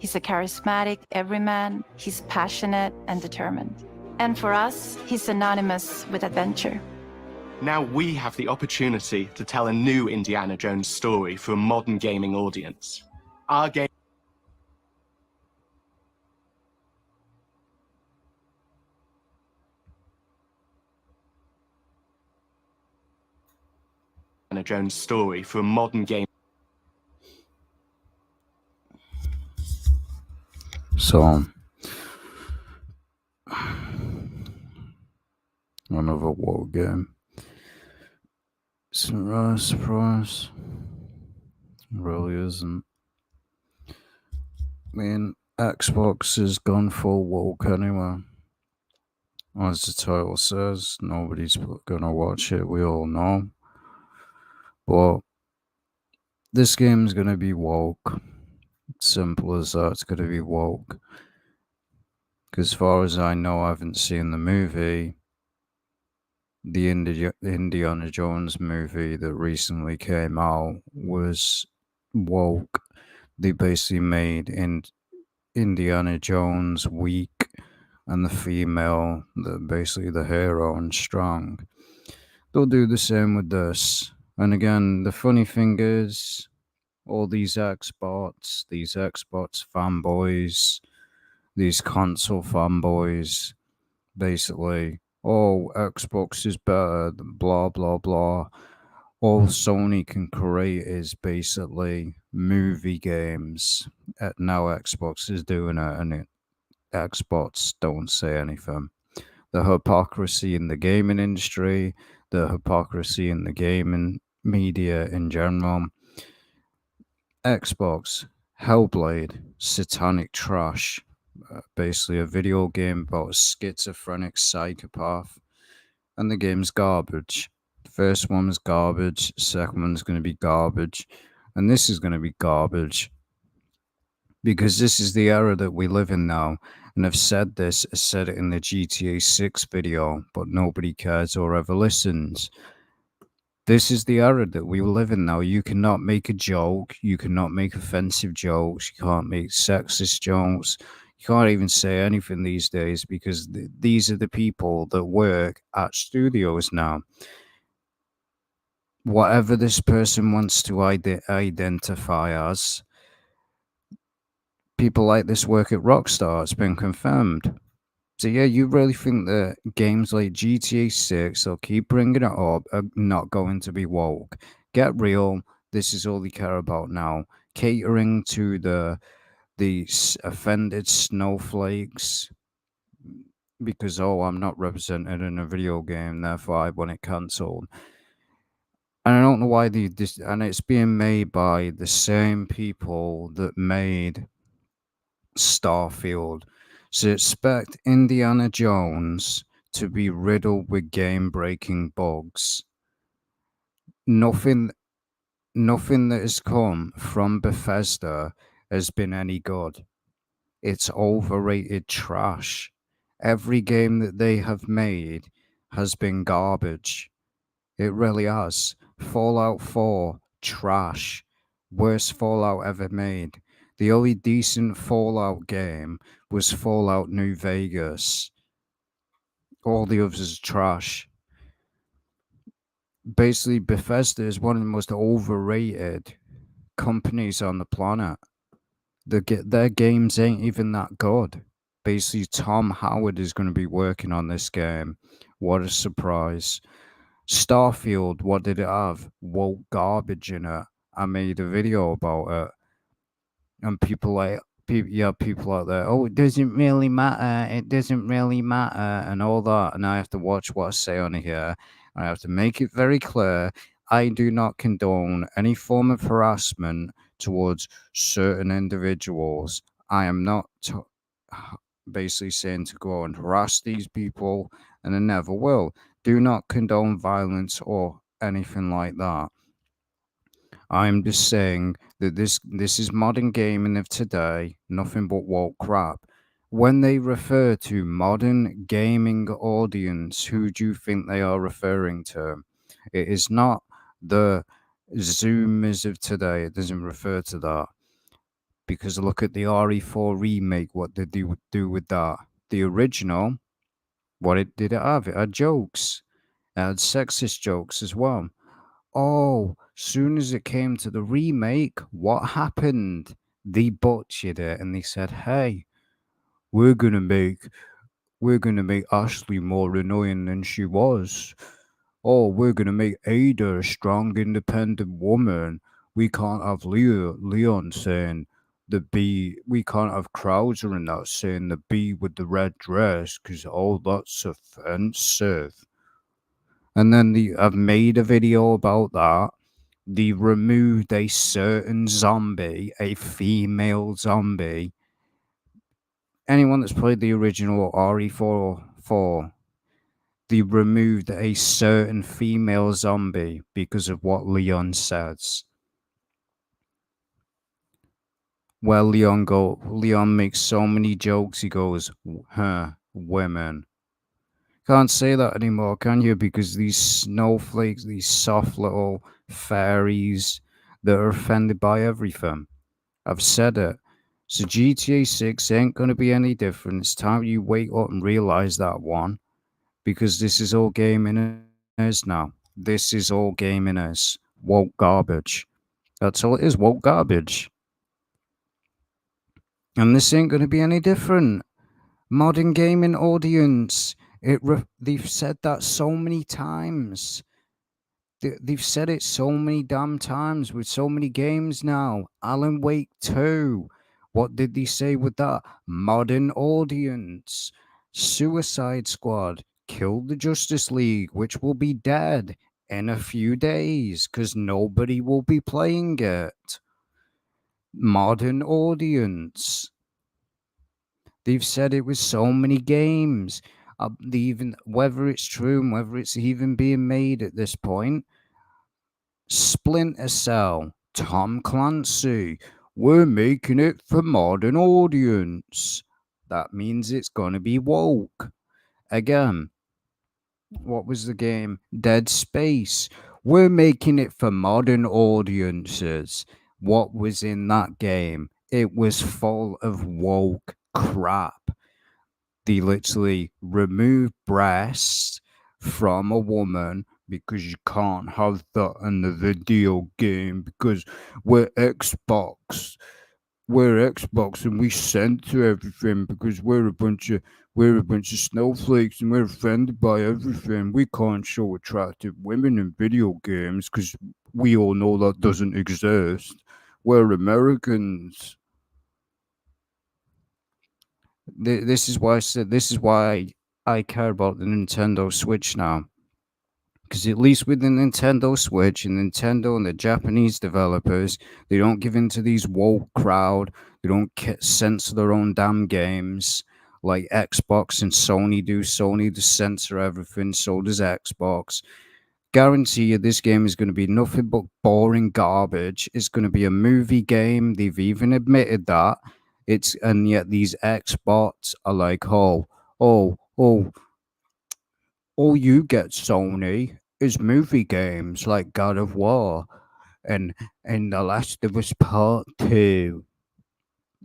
He's a charismatic everyman, he's passionate and determined. And for us, he's synonymous with adventure. Now we have the opportunity to tell a new Indiana Jones story for a modern gaming audience. Our game Indiana Jones story for a modern game. So, another war game. Surprise, surprise. It really isn't. I mean, Xbox has gone full woke anyway. As the title says, nobody's gonna watch it, we all know. But this game's gonna be woke. Simple as that, it's gonna be woke. Because as far as I know, I haven't seen the movie. The Indiana Jones movie that recently came out was woke. They basically made Indiana Jones weak and the female, basically the hero, and strong. They'll do the same with this. And again, the funny thing is, all these Xbox fanboys, these console fanboys, basically, oh, Xbox is better, blah, blah, blah. All Sony can create is basically movie games. Now Xbox is doing it, and Xbox don't say anything. The hypocrisy in the gaming industry, the hypocrisy in the gaming media in general. Xbox, Hellblade, satanic trash. Basically a video game about a schizophrenic psychopath, and the game's garbage. The first one was garbage, the second one's going to be garbage, and this is going to be garbage. Because this is the era that we live in now, and I've said this, I said it in the GTA 6 video, but nobody cares or ever listens. This is the era that we live in now. You cannot make a joke. You cannot make offensive jokes. You can't make sexist jokes. You can't even say anything these days because these are the people that work at studios now. Whatever this person wants to identify as, people like this work at Rockstar. It's been confirmed. So yeah, you really think that games like GTA 6, they'll keep bringing it up, are not going to be woke? Get real. This is all they care about now. Catering to the offended snowflakes because, oh, I'm not represented in a video game, therefore I want it cancelled. And I don't know why and it's being made by the same people that made Starfield. So expect Indiana Jones to be riddled with game-breaking bugs. Nothing that has come from Bethesda has been any good. It's overrated trash. Every game that they have made has been garbage. It really has. Fallout 4, trash. Worst Fallout ever made. The only decent Fallout game was Fallout New Vegas. All the others are trash. Basically, Bethesda is one of the most overrated companies on the planet. Their games ain't even that good. Basically, Tom Howard is going to be working on this game. What a surprise. Starfield, what did it have? Woke garbage in it. I made a video about it. And people out there, oh, it doesn't really matter. It doesn't really matter. And all that. And I have to watch what I say on here. I have to make it very clear. I do not condone any form of harassment towards certain individuals. I am not basically saying to go and harass these people, and I never will. Do not condone violence or anything like that. I'm just saying that this is modern gaming of today, nothing but woke crap. When they refer to modern gaming audience, who do you think they are referring to? It is not the Zoomers of today. It doesn't refer to that. Because look at the RE4 remake. What did they do with that? The original, did it have? It had jokes. It had sexist jokes as well. Oh, soon as it came to the remake, what happened? They butchered it and they said, "Hey, we're gonna make Ashley more annoying than she was. Oh, we're gonna make Ada a strong, independent woman. We can't have Leon saying the bee. We can't have Krauser and that saying the bee with the red dress because that's offensive." And then I've made a video about that. They removed a certain zombie, a female zombie. Anyone that's played the original RE4, they removed a certain female zombie because of what Leon says. Well, Leon makes so many jokes. He goes, women. Can't say that anymore, can you? Because these snowflakes, these soft little fairies that are offended by everything. I've said it. So GTA 6 ain't going to be any different. It's time you wake up and realize that one. Because this is all gaming is now. This is all gaming is. Woke garbage. That's all it is, woke garbage. And this ain't going to be any different. Modern gaming audience. They've said that so many times. They've said it so many damn times with so many games now. Alan Wake 2. What did they say with that? Modern audience. Suicide Squad killed the Justice League, which will be dead in a few days because nobody will be playing it. Modern audience. They've said it with so many games. Whether it's true and whether it's even being made at this point. Splinter Cell, Tom Clancy, we're making it for modern audience. That means it's gonna be woke. Again, what was the game? Dead Space. We're making it for modern audiences. What was in that game? It was full of woke crap. They literally removed breasts from a woman because you can't have that in the video game because we're Xbox. We're Xbox and we censor everything because we're a bunch of snowflakes and we're offended by everything. We can't show attractive women in video games because we all know that doesn't exist. We're Americans. This is why I said this is why I care about the Nintendo Switch now. Because at least with the Nintendo Switch and Nintendo and the Japanese developers, they don't give in to these woke crowd. They don't censor their own damn games like Xbox and Sony do. Sony does censor everything, so does Xbox. Guarantee you this game is going to be nothing but boring garbage. It's going to be a movie game. They've even admitted that. And yet these Xbots are like, all you get, Sony, is movie games like God of War and The Last of Us Part 2.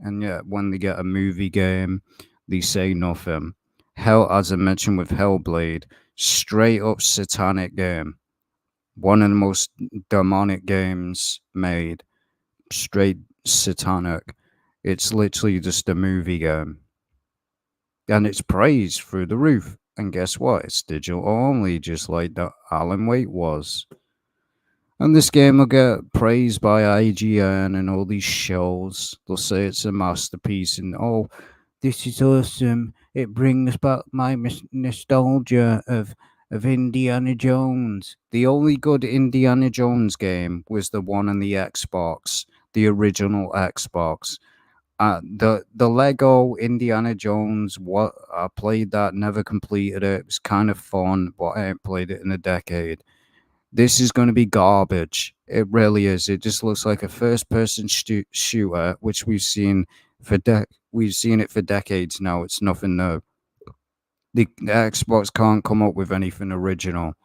And yet when they get a movie game, they say nothing. Hell, as I mentioned with Hellblade, straight up satanic game. One of the most demonic games made. Straight satanic. It's literally just a movie game. And it's praised through the roof. And guess what? It's digital only, just like the Alan Wake was. And this game will get praised by IGN and all these shows. They'll say it's a masterpiece and, oh, this is awesome. It brings back my nostalgia of Indiana Jones. The only good Indiana Jones game was the one on the Xbox, the original Xbox. The Lego Indiana Jones, what I played that, never completed it. It was kind of fun, but I ain't played it in a decade. This is going to be garbage. It really is. It just looks like a first-person shooter, which we've seen for decades now. It's nothing new. The Xbox can't come up with anything original.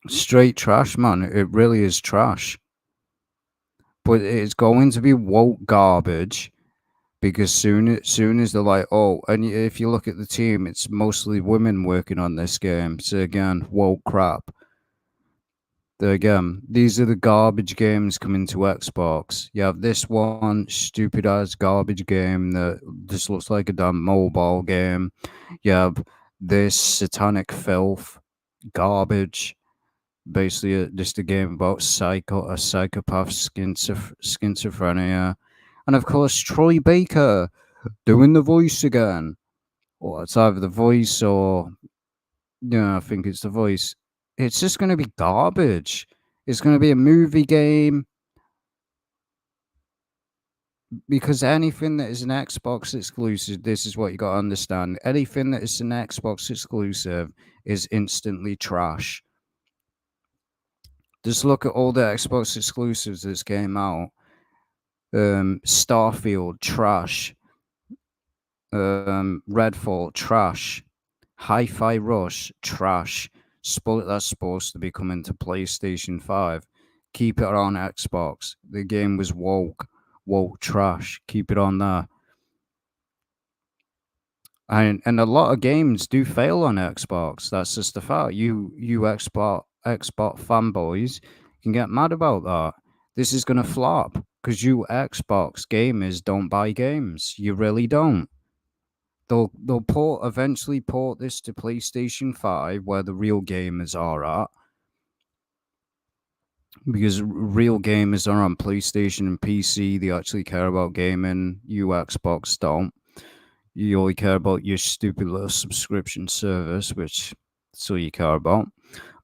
Straight trash, man. It really is trash. but it's going to be woke garbage because soon as they're like, oh, and if you look at the team, it's mostly women working on this game. So again, woke crap. Again, these are the garbage games coming to Xbox. You have this one stupid ass garbage game that just looks like a damn mobile game. You have this satanic filth garbage. Basically, just a game about a psychopath schizophrenia, and of course Troy Baker doing the voice again. Well, it's either the voice or I think it's the voice. It's just going to be garbage. It's going to be a movie game because anything that is an Xbox exclusive, this is what you got to understand. Anything that is an Xbox exclusive is instantly trash. Just look at all the Xbox exclusives that's came out. Starfield, trash. Redfall, trash. Hi-Fi Rush, trash. That's supposed to be coming to PlayStation 5. Keep it on Xbox. The game was woke trash. Keep it on there. And a lot of games do fail on Xbox. That's just the fact. You Xbox fanboys can get mad about that. This is gonna flop because you Xbox gamers don't buy games. You really don't. They'll eventually port this to PlayStation 5 where the real gamers are at. Because real gamers are on PlayStation and PC, they actually care about gaming. You Xbox don't. You only care about your stupid little subscription service, which that's all you care about.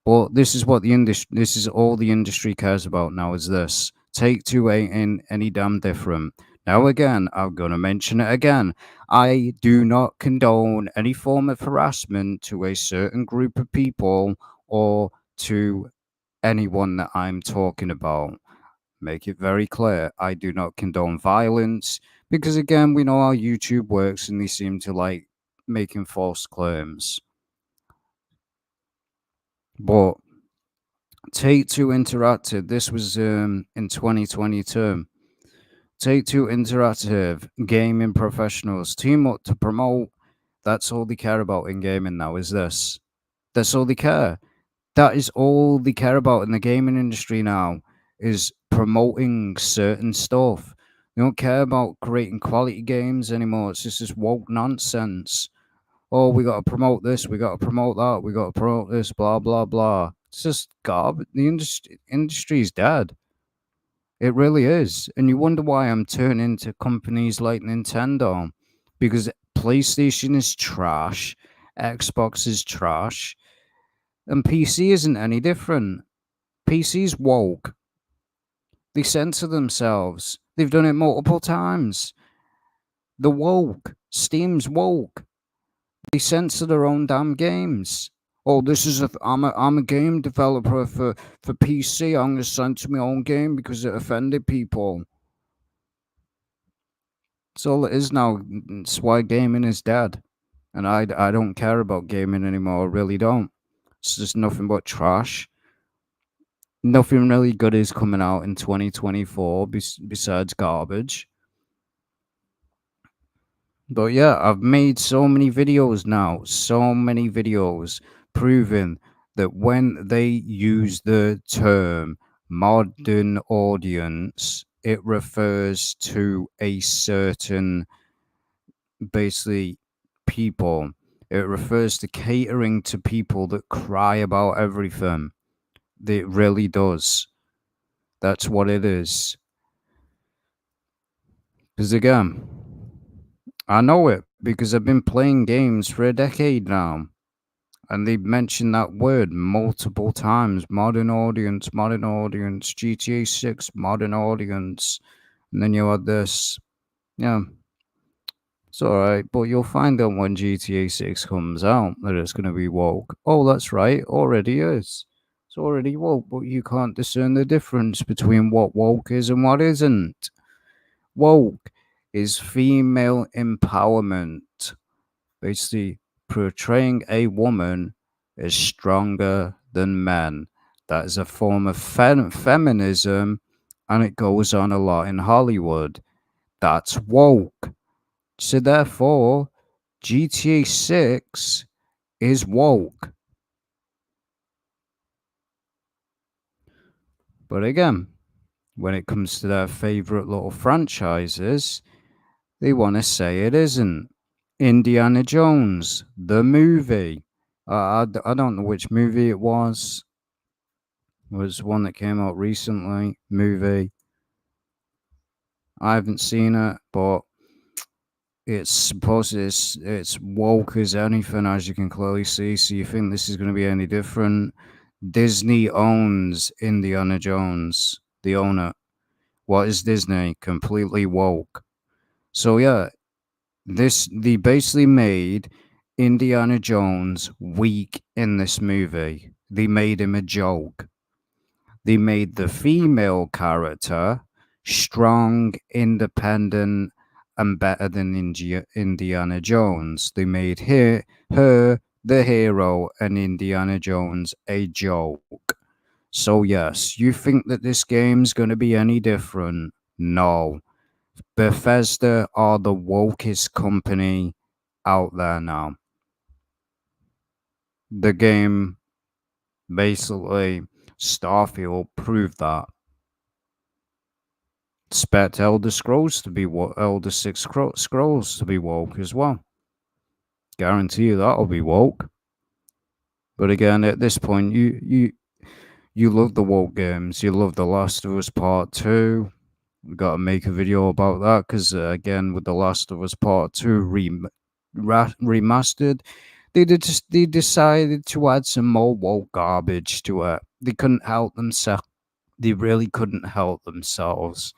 But this is what this is all the industry cares about now, is this. Take-Two ain't any damn different. Now again, I'm gonna mention it again. I do not condone any form of harassment to a certain group of people or to anyone that I'm talking about. Make it very clear, I do not condone violence because again, we know how YouTube works and they seem to like making false claims. But Take-Two Interactive, this was in 2022. Take-Two Interactive gaming professionals team up to promote. That's all they care about in gaming now, is this. That's all they care. That is all they care about in the gaming industry now, is promoting certain stuff. They don't care about creating quality games anymore. It's just this woke nonsense. Oh, we got to promote this, we got to promote that, we got to promote this, blah, blah, blah. It's just garbage. The industry is dead. It really is. And you wonder why I'm turning to companies like Nintendo. Because PlayStation is trash, Xbox is trash, and PC isn't any different. PC's woke. They censor themselves. They've done it multiple times. The woke. Steam's woke. They censor their own damn games. Oh, this is I'm a game developer for PC. I'm gonna censor my own game because it offended people. That's all it is now. It's why gaming is dead. And I don't care about gaming anymore. I really don't. It's just nothing but trash. Nothing really good is coming out in 2024 besides garbage. But yeah, I've made so many videos now, proving that when they use the term modern audience, it refers to a certain, basically, people. It refers to catering to people that cry about everything. It really does. That's what it is. Because again, I know it because I've been playing games for a decade now. And they've mentioned that word multiple times. Modern audience, GTA 6, modern audience. And then you had this. Yeah. It's alright, but you'll find out when GTA 6 comes out that it's going to be woke. Oh, that's right, already is. It's already woke, but you can't discern the difference between what woke is and what isn't. Woke is female empowerment. Basically, portraying a woman as stronger than men. That is a form of feminism and it goes on a lot in Hollywood. That's woke. So therefore, GTA 6 is woke. But again, when it comes to their favorite little franchises, they want to say it isn't. Indiana Jones, the movie. I don't know which movie it was. It was one that came out recently. Movie. I haven't seen it, but it's supposed it's woke as anything, as you can clearly see. So you think this is going to be any different? Disney owns Indiana Jones. They own it. What is Disney? Completely woke. So yeah, they basically made Indiana Jones weak in this movie. They made him a joke. They made the female character strong, independent, and better than Indiana Jones. They made her the hero and Indiana Jones a joke. So yes, you think that this game's going to be any different? No. Bethesda are the wokest company out there now. The game, basically, Starfield proved that. Expect Elder Scrolls to be Elder Six Scrolls to be woke as well. Guarantee you that'll be woke. But again, at this point, you love the woke games. You love The Last of Us Part 2. We got to make a video about that because again, with The Last of Us Part 2 remastered, they decided to add some more woke garbage to it. They couldn't help themselves. They really couldn't help themselves.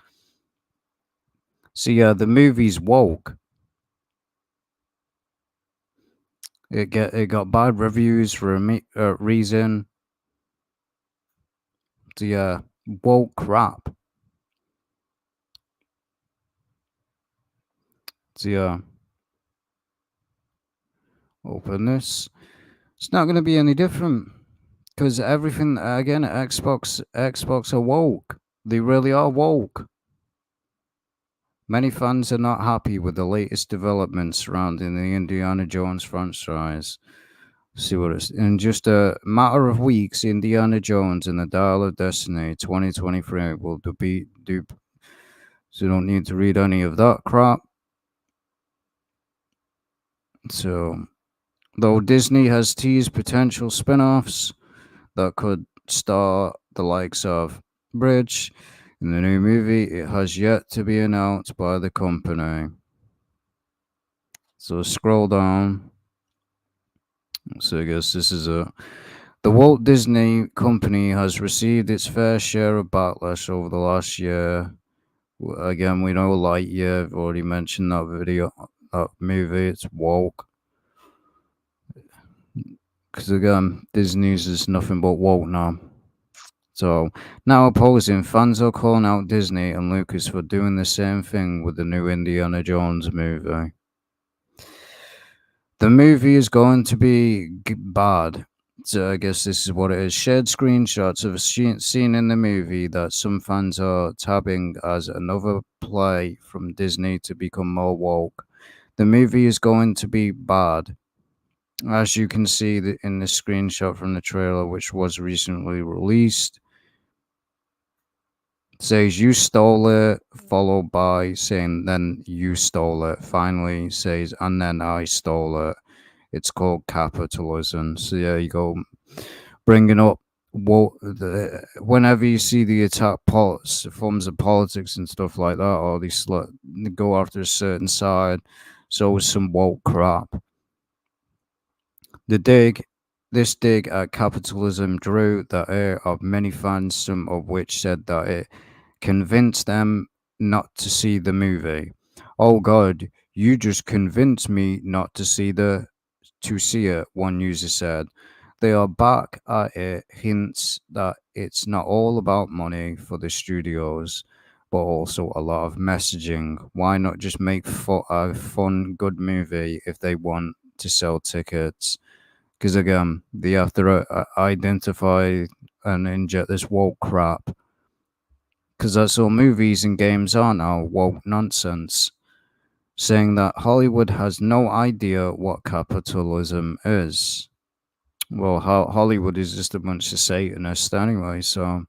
So yeah, the movie's woke. It got bad reviews for a reason. So yeah, woke crap. So yeah, open this. It's not going to be any different because everything again, Xbox are woke. They really are woke. Many fans are not happy with the latest developments surrounding the Indiana Jones franchise. See what it's in just a matter of weeks. Indiana Jones and the Dial of Destiny 2023 will be dupe. So you don't need to read any of that crap. So, though Disney has teased potential spin-offs that could star the likes of Bridge in the new movie, it has yet to be announced by the company. So scroll down. So I guess this is a... The Walt Disney Company has received its fair share of backlash over the last year. Again, we know Lightyear. I've already mentioned that movie. It's woke. Because again, Disney's is nothing but woke now. So now opposing fans are calling out Disney and Lucas for doing the same thing with the new Indiana Jones movie. The movie is going to be bad. So I guess this is what it is. Shared screenshots of a scene in the movie that some fans are tabbing as another play from Disney to become more woke. The movie is going to be bad. As you can see in the screenshot from the trailer, which was recently released, it says you stole it, followed by saying then you stole it. Finally says and then I stole it. It's called capitalism. So yeah, you go bringing up whenever you see the attack forms of politics and stuff like that, or they go after a certain side. So it's some woke crap. This dig at capitalism drew the ire of many fans, some of which said that it convinced them not to see the movie. Oh God, you just convinced me not to see it, one user said. They are back at it, hints that it's not all about money for the studios, but also a lot of messaging. Why not just make a fun, good movie if they want to sell tickets? Because again, they have to identify and inject this woke crap. because that's all movies and games are now, woke nonsense, saying that Hollywood has no idea what capitalism is. Well, Hollywood is just a bunch of Satanists anyway, so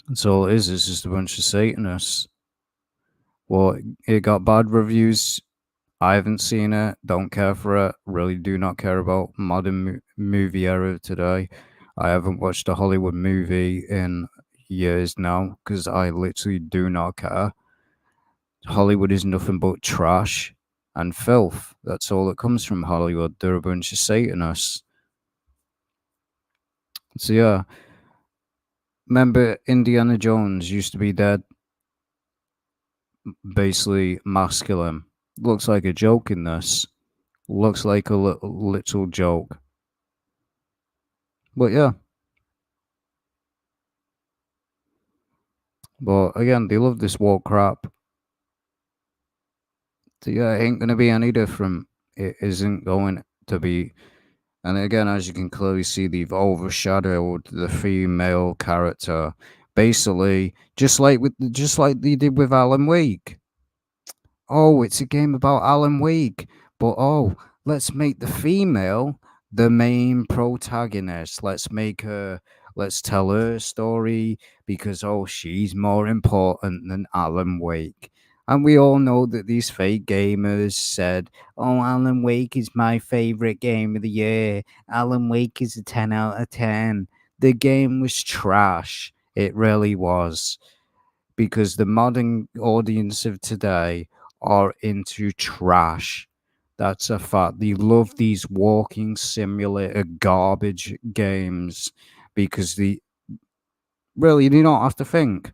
that's all it is. It's just a bunch of Satanists. Well, it got bad reviews. I haven't seen it. Don't care for it. Really do not care about modern movie era today. I haven't watched a Hollywood movie in years now because I literally do not care. Hollywood is nothing but trash and filth. That's all that comes from Hollywood. They're a bunch of Satanists. So yeah, remember Indiana Jones used to be dead, basically masculine. Looks like a joke in this. Looks like a little joke. But yeah. But again, they love this woke crap. So yeah, it ain't gonna be any different. It isn't going to be. And again, as you can clearly see, they've overshadowed the female character, basically, just like they did with Alan Wake. Oh, it's a game about Alan Wake, but oh, let's make the female the main protagonist. Let's tell her story because oh, she's more important than Alan Wake. And we all know that these fake gamers said, "Oh, Alan Wake is my favorite game of the year. Alan Wake is a 10 out of 10." The game was trash. It really was. Because the modern audience of today are into trash. That's a fact. They love these walking simulator garbage games because they don't have to think.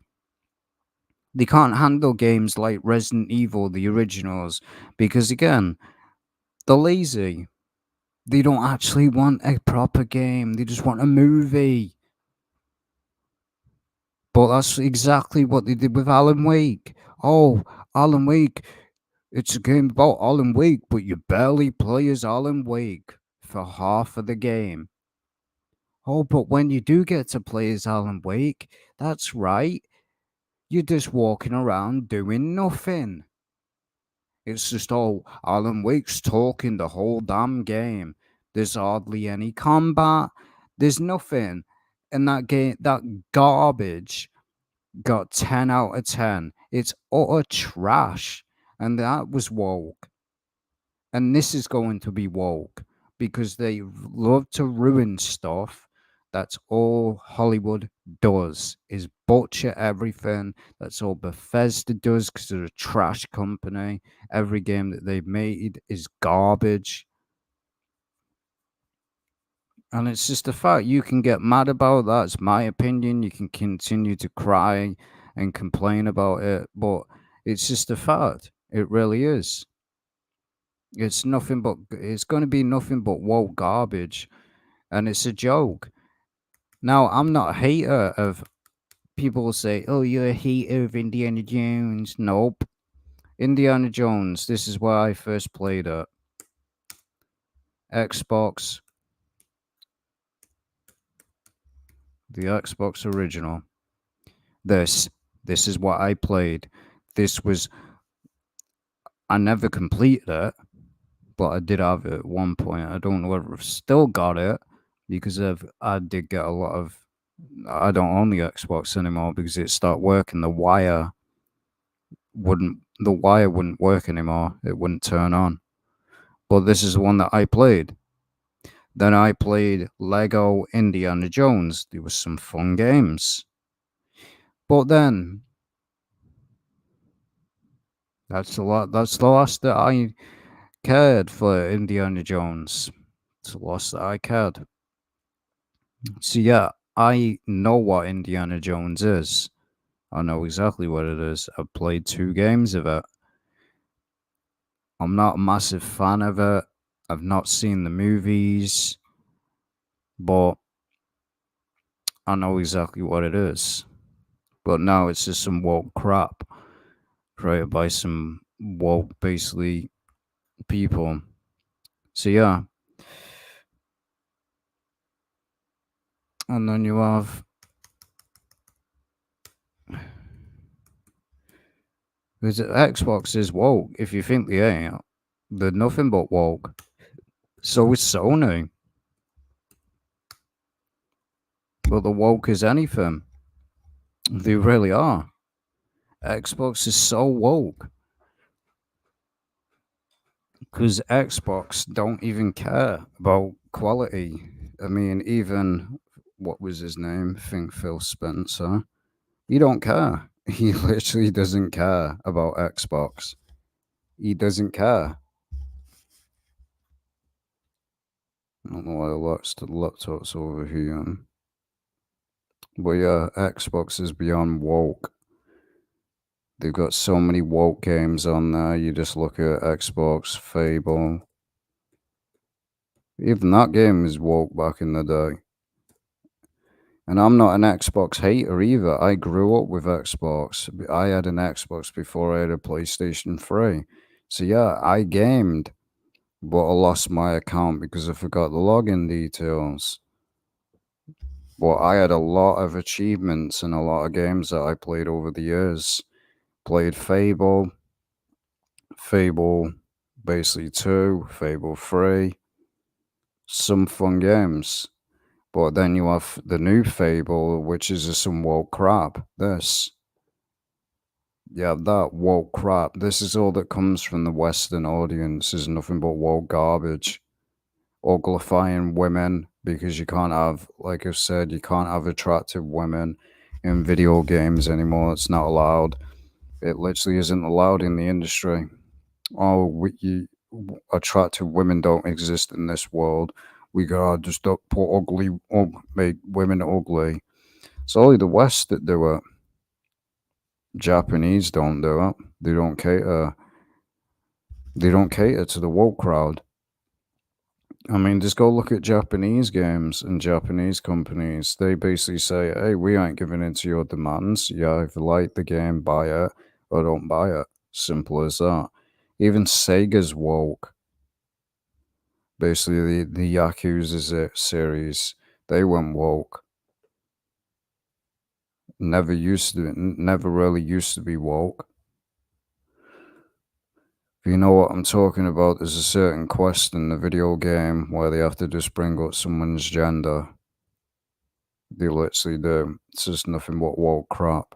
They can't handle games like Resident Evil, the originals, because again, they're lazy. They don't actually want a proper game. They just want a movie. But that's exactly what they did with Alan Wake. Oh, Alan Wake. It's a game about Alan Wake, but you barely play as Alan Wake for half of the game. Oh, but when you do get to play as Alan Wake, that's right. You're just walking around doing nothing. It's just, oh, Alan Wake's talking the whole damn game. There's hardly any combat. There's nothing. And that game, that garbage got 10 out of 10. It's utter trash. And that was woke. And this is going to be woke because they love to ruin stuff. That's all Hollywood does is butcher everything. That's all Bethesda does because they're a trash company. Every game that they've made is garbage. And it's just a fact. You can get mad about that. It's my opinion. You can continue to cry and complain about it. But it's just a fact. It really is. It's going to be nothing but woke garbage. And it's a joke. Now, I'm not a hater of people say, oh, you're a hater of Indiana Jones. Nope. Indiana Jones, this is where I first played it. Xbox. The Xbox original. This is what I played. I never completed it, but I did have it at one point. I don't know whether I've still got it because I did get a lot of. I don't own the Xbox anymore because it stopped working. The wire wouldn't work anymore. It wouldn't turn on. But this is the one that I played. Then I played Lego Indiana Jones. There was some fun games. But then that's the last that I cared for Indiana Jones. It's the last that I cared. So yeah, I know what Indiana Jones is. I know exactly what it is. I've played 2 games of it. I'm not a massive fan of it. I've not seen the movies, but I know exactly what it is. But now it's just some woke crap created by some woke, basically, people. So yeah. And then you have Because Xbox is woke. If you think they ain't, they're nothing but woke. So is Sony. But the woke as anything. They really are. Xbox is so woke. Because Xbox don't even care about quality. I mean, even, what was his name? I think Phil Spencer. He don't care. He literally doesn't care about Xbox. He doesn't care. I don't know why the laptop's over here. But yeah, Xbox is beyond woke. They've got so many woke games on there. You just look at Xbox, Fable. Even that game was woke back in the day. And I'm not an Xbox hater either. I grew up with Xbox. I had an Xbox before I had a PlayStation 3. So yeah, I gamed, but I lost my account because I forgot the login details. But I had a lot of achievements and a lot of games that I played over the years. Played Fable, basically 2, Fable 3, some fun games. But then you have the new Fable, which is some woke crap. That woke crap. This is all that comes from the Western audience, is nothing but woke garbage. Uglifying women, because you can't have, like I've said, you can't have attractive women in video games anymore. It's not allowed. It literally isn't allowed in the industry. Attractive women don't exist in this world. We gotta just make women ugly. It's only the West that do it. Japanese don't do it. They don't cater. They don't cater to the woke crowd. I mean, just go look at Japanese games and Japanese companies. They basically say, hey, we ain't giving in to your demands. You either like the game, buy it, or don't buy it. Simple as that. Even Sega's woke. Basically, the Yakuza series, they went woke. Never really used to be woke. If you know what I'm talking about, there's a certain quest in the video game where they have to just bring up someone's gender. They literally do. It's just nothing but woke crap.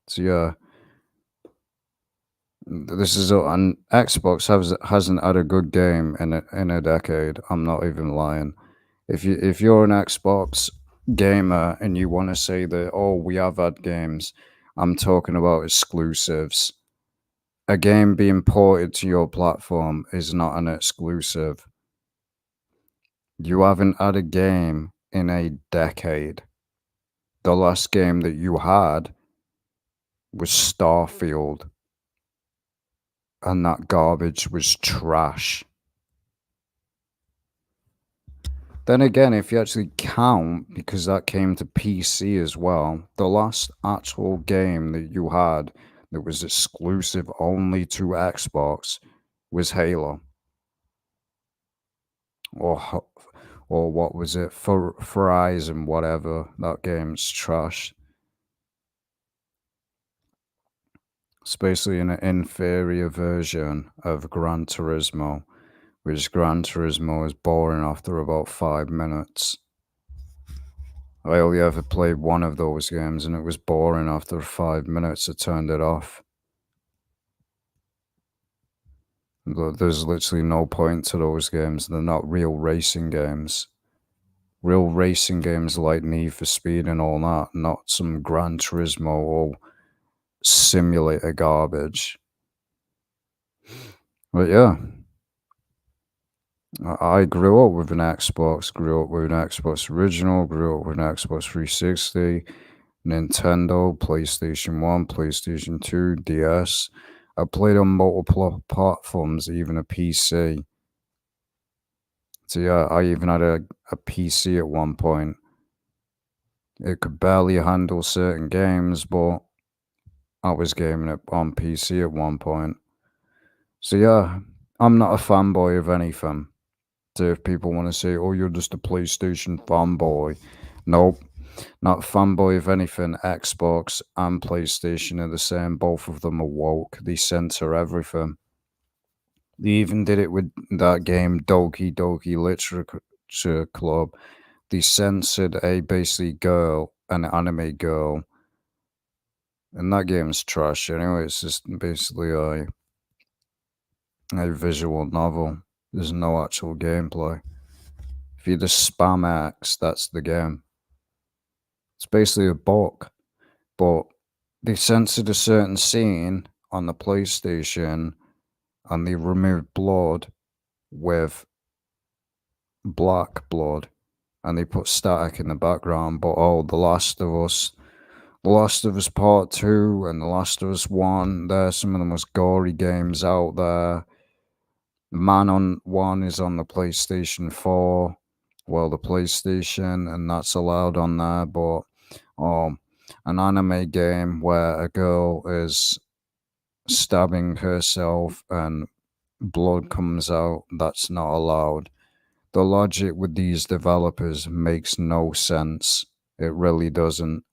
So yeah, this is and Xbox hasn't had a good game in a decade. I'm not even lying. If you're an Xbox gamer and you want to say that, oh, we have had games, I'm talking about exclusives. A game being ported to your platform is not an exclusive. You haven't had a game in a decade. The last game that you had was Starfield, and that garbage was trash. Then again, if you actually count, because that came to PC as well, the last actual game that you had that was exclusive only to Xbox was Halo. Or what was it? Horizon, whatever. That game's trash. It's basically an inferior version of Gran Turismo, which Gran Turismo is boring after about 5 minutes. I only ever played one of those games and it was boring after 5 minutes. I turned it off. There's literally no point to those games. They're not real racing games. Real racing games like Need for Speed and all that, not some Gran Turismo or simulator garbage. But yeah, I grew up with an Xbox, grew up with an Xbox original, grew up with an Xbox 360, Nintendo, PlayStation 1, PlayStation 2, DS. I played on multiple platforms, even a PC. So yeah, I even had a PC at one point. It could barely handle certain games, but I was gaming it on PC at one point. So yeah, I'm not a fanboy of anything. So if people want to say, oh, you're just a PlayStation fanboy. Nope. Not fanboy of anything. Xbox and PlayStation are the same. Both of them are woke. They censor everything. They even did it with that game Doki Doki Literature Club. They censored a basically girl, an anime girl. And that game's trash anyway. It's just basically a visual novel. There's no actual gameplay. If you just spam X, that's the game. It's basically a book. But they censored a certain scene on the PlayStation and they removed blood with black blood and they put static in the background. But The Last of Us Part 2 and The Last of Us 1, they're some of the most gory games out there. Man on 1 is on the PlayStation 4. Well, the PlayStation, and that's allowed on there, but an anime game where a girl is stabbing herself and blood comes out, that's not allowed. The logic with these developers makes no sense. It really doesn't.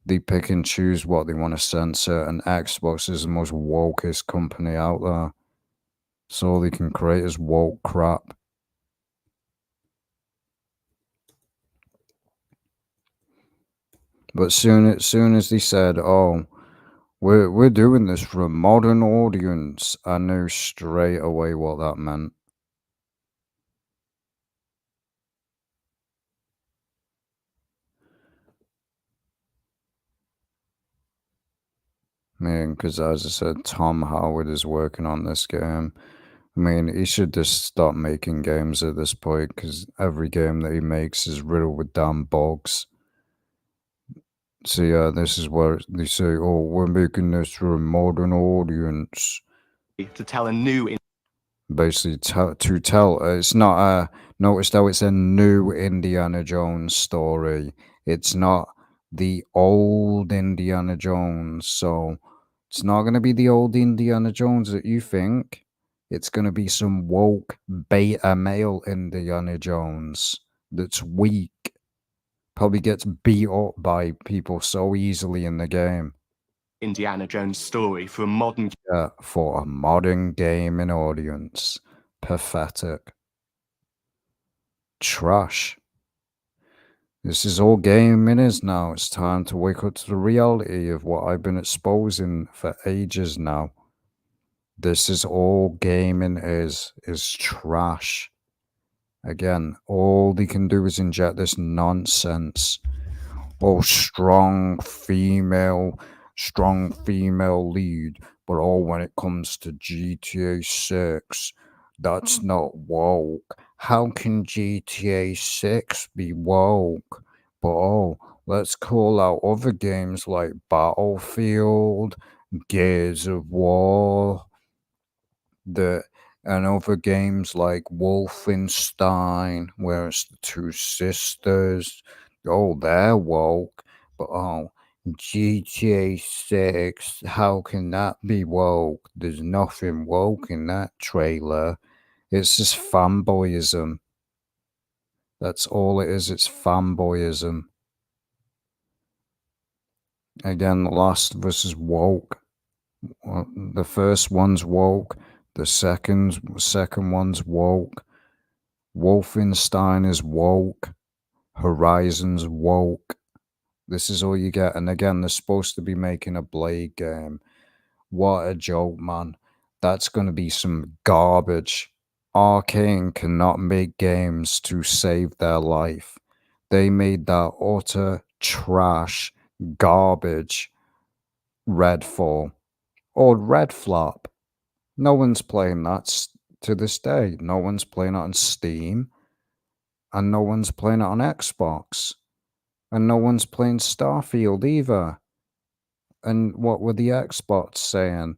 They pick and choose what they want to censor, and Xbox is the most wokest company out there. So all they can create is woke crap. But soon as they said, "Oh, we're doing this for a modern audience," I knew straight away what that meant. I mean, because as I said, Tom Howard is working on this game. I mean, he should just stop making games at this point, because every game that he makes is riddled with damn bugs. So yeah, this is where they say, "Oh, we're making this for a modern audience." To tell a new Basically, to tell it's not a. Notice though, it's a new Indiana Jones story. It's not the old Indiana Jones. So it's not going to be the old Indiana Jones that you think. It's going to be some woke beta male Indiana Jones that's weak. Probably gets beat up by people so easily in the game. Indiana Jones story for a modern For a modern gaming audience. Pathetic. Trash. This is all gaming is now. It's time to wake up to the reality of what I've been exposing for ages now. This is all gaming is trash. Again, all they can do is inject this nonsense. Oh, strong female lead. But when it comes to GTA 6, that's not woke. How can GTA 6 be woke? But let's call out other games like Battlefield, Gears of War, and other games like Wolfenstein, where it's the two sisters. They're woke. But GTA 6, how can that be woke? There's nothing woke in that trailer. It's just fanboyism. That's all it is. It's fanboyism. Again, The Last of Us is woke. The first one's woke. The second one's woke. Wolfenstein is woke. Horizon's woke. This is all you get. And again, they're supposed to be making a Blade game. What a joke, man. That's going to be some garbage. Arcane cannot make games to save their life. They made that utter trash, garbage Redfall or Red Flop. No one's playing that to this day. No one's playing it on Steam. And no one's playing it on Xbox. And no one's playing Starfield either. And what were the Xbox saying?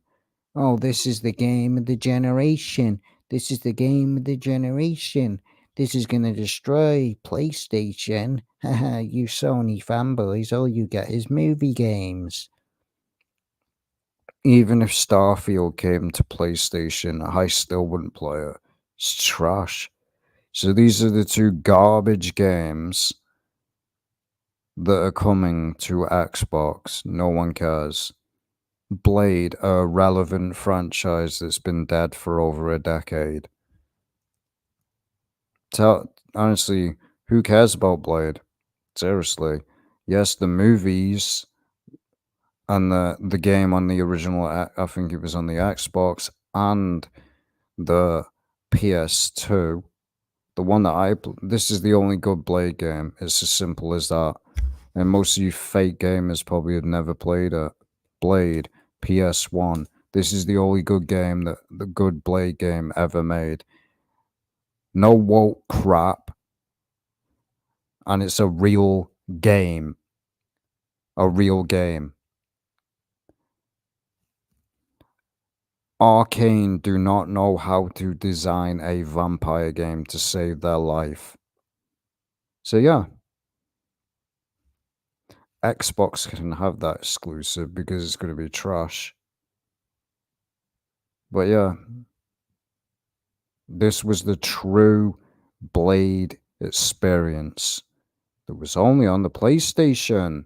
Oh, this is the game of the generation. This is the game of the generation. This is going to destroy PlayStation. Haha, you Sony fanboys, all you get is movie games. Even if Starfield came to PlayStation, I still wouldn't play it. It's trash. So these are the two garbage games that are coming to Xbox. No one cares. Blade, a relevant franchise that's been dead for over a decade. Honestly, who cares about Blade? Seriously. Yes, the movies and the game on the original, I think it was on the Xbox and the PS2. The one that this is the only good Blade game. It's as simple as that. And most of you fake gamers probably have never played it. Blade, PS1. This is the only good game the good Blade game ever made. No woke crap. And it's a real game. A real game. Arcane do not know how to design a vampire game to save their life. So yeah. Xbox can have that exclusive because it's going to be trash. But yeah. This was the true Blade experience. It was only on the PlayStation.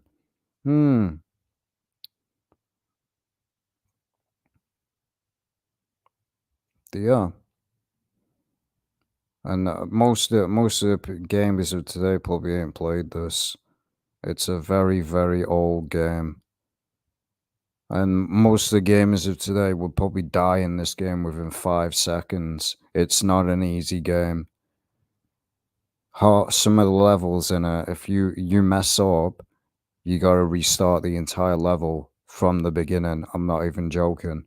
Yeah. And most of the gamers of today probably ain't played this. It's a very, very old game. And most of the gamers of today would probably die in this game within 5 seconds. It's not an easy game. Some of the levels in it, if you mess up, you gotta restart the entire level from the beginning. I'm not even joking.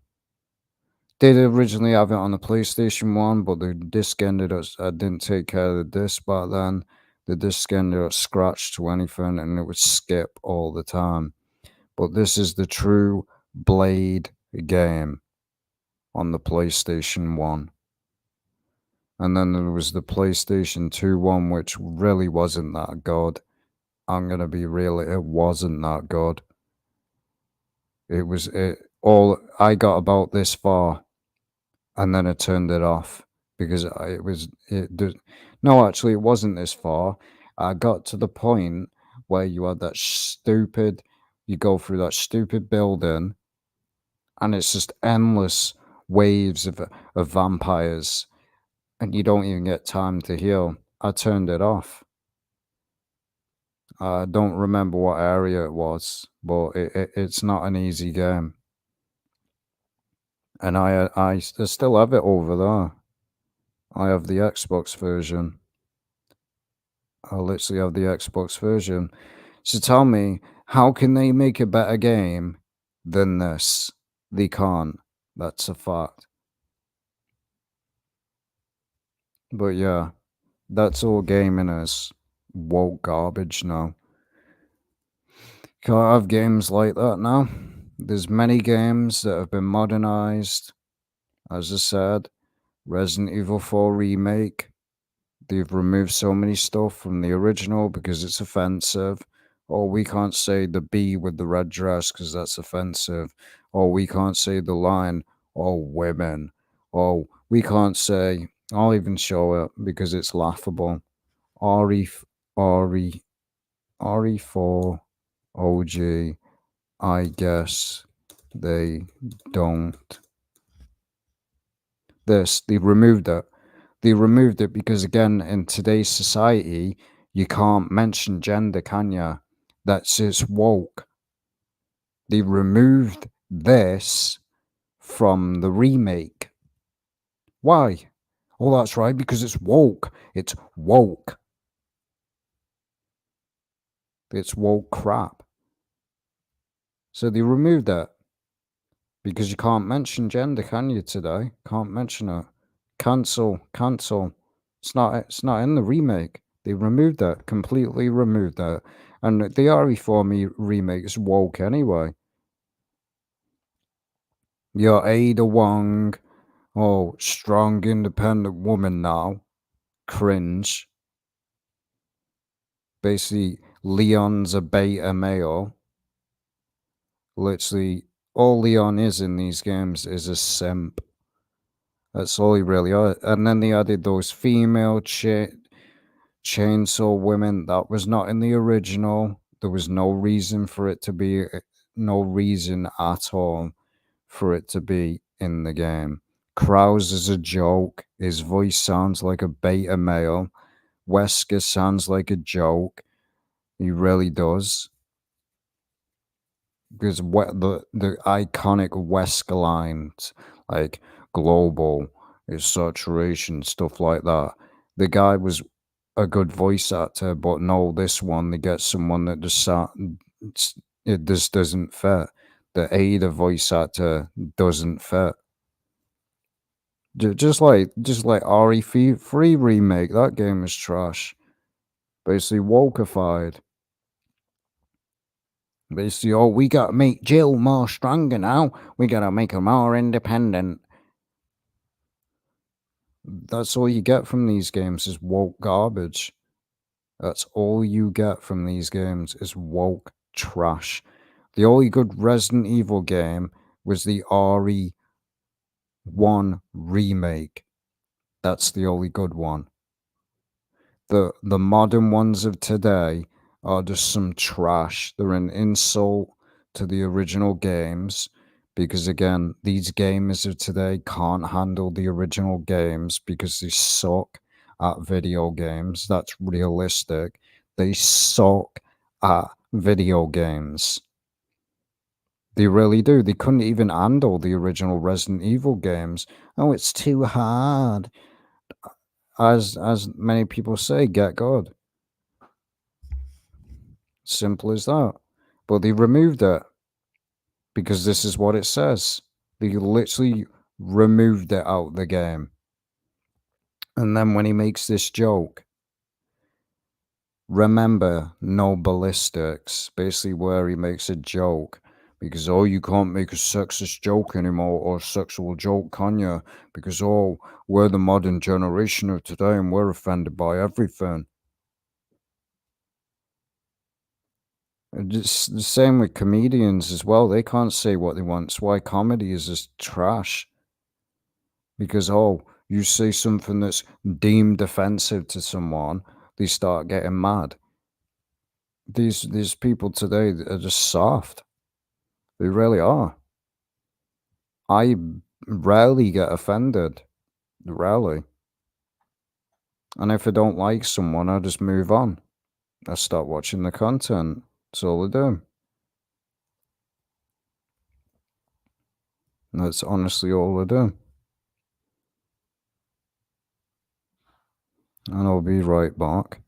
Did originally have it on the PlayStation 1, but the disc ended up, I didn't take care of the disc back then. The disc ended up scratched to anything and it would skip all the time. But this is the true Blade game on the PlayStation 1. And then there was the PlayStation 2 one, which really wasn't that good. I'm gonna be real, it wasn't that good. I got about this far and then I turned it off because it wasn't this far. I got to the point where you had you go through that stupid building and it's just endless waves of vampires and you don't even get time to heal. I turned it off. I don't remember what area it was, but it's not an easy game. And I still have it over there. I have the Xbox version. I literally have the Xbox version. So tell me, how can they make a better game than this? They can't. That's a fact. But yeah, that's all gaming is. Woke garbage now. Can't have games like that now. There's many games that have been modernized. As I said, Resident Evil 4 Remake. They've removed so many stuff from the original because it's offensive. Or we can't say the bee with the red dress because that's offensive. Or we can't say the line, oh, women. Or we can't say, I'll even show it because it's laughable. RE4 OG, I guess they don't. They removed it. They removed it because, again, in today's society, you can't mention gender, can you? That's just woke. They removed this from the remake. Why? Oh, that's right, because it's woke. It's woke. It's woke crap. So they removed that. Because you can't mention gender, can you, today? Can't mention it. Cancel. It's not in the remake. They removed that. Completely removed that. And the RE4 remake is woke anyway. You're Ada Wong. Oh, strong, independent woman now. Cringe. Basically, Leon's a beta male. Literally, all Leon is in these games is a simp. That's all he really are. And then they added those female chainsaw women. That was not in the original. There was no reason for it to be, no reason at all for it to be in the game. Krause is a joke. His voice sounds like a beta male. Wesker sounds like a joke. He really does. Because the iconic Wesker lines, like global, is saturation, stuff like that. The guy was a good voice actor, but no, this one, they get someone that just it just doesn't fit. The Ada voice actor doesn't fit. Just like RE3 remake, that game is trash. Basically wokeified. Basically, oh, we gotta make Jill more stronger now. We gotta make her more independent. That's all you get from these games is woke garbage. That's all you get from these games is woke trash. The only good Resident Evil game was the RE1 remake. That's the only good one. The modern ones of today are just some trash. They're an insult to the original games because, again, these gamers of today can't handle the original games because they suck at video games. That's realistic. They suck at video games. They really do. They couldn't even handle the original Resident Evil games. Oh, it's too hard. As many people say, get good. Simple as that. But they removed it because this is what it says. They literally removed it out of the game. And then when he makes this joke, remember, no ballistics, basically where he makes a joke because, oh, you can't make a sexist joke anymore or sexual joke, can you? Because, oh, we're the modern generation of today and we're offended by everything. It's the same with comedians as well. They can't say what they want. It's why comedy is just trash. Because, oh, you say something that's deemed offensive to someone, they start getting mad. These people today are just soft. They really are. I rarely get offended. Rarely. And if I don't like someone, I just move on. I start watching the content. That's all I do. That's honestly all I do. And I'll be right back.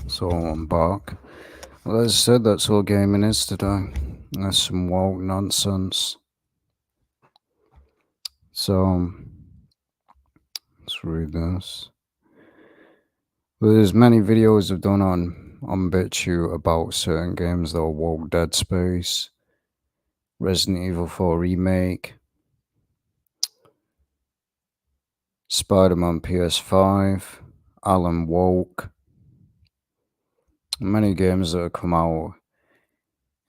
So I'm back. Well, as I said, that's all gaming is today. That's some woke nonsense. So let's read this. Well, there's many videos I've done on BitChute about certain games that are woke. Dead Space, Resident Evil 4 Remake, Spider-Man PS5, Alan Woke. Many games that have come out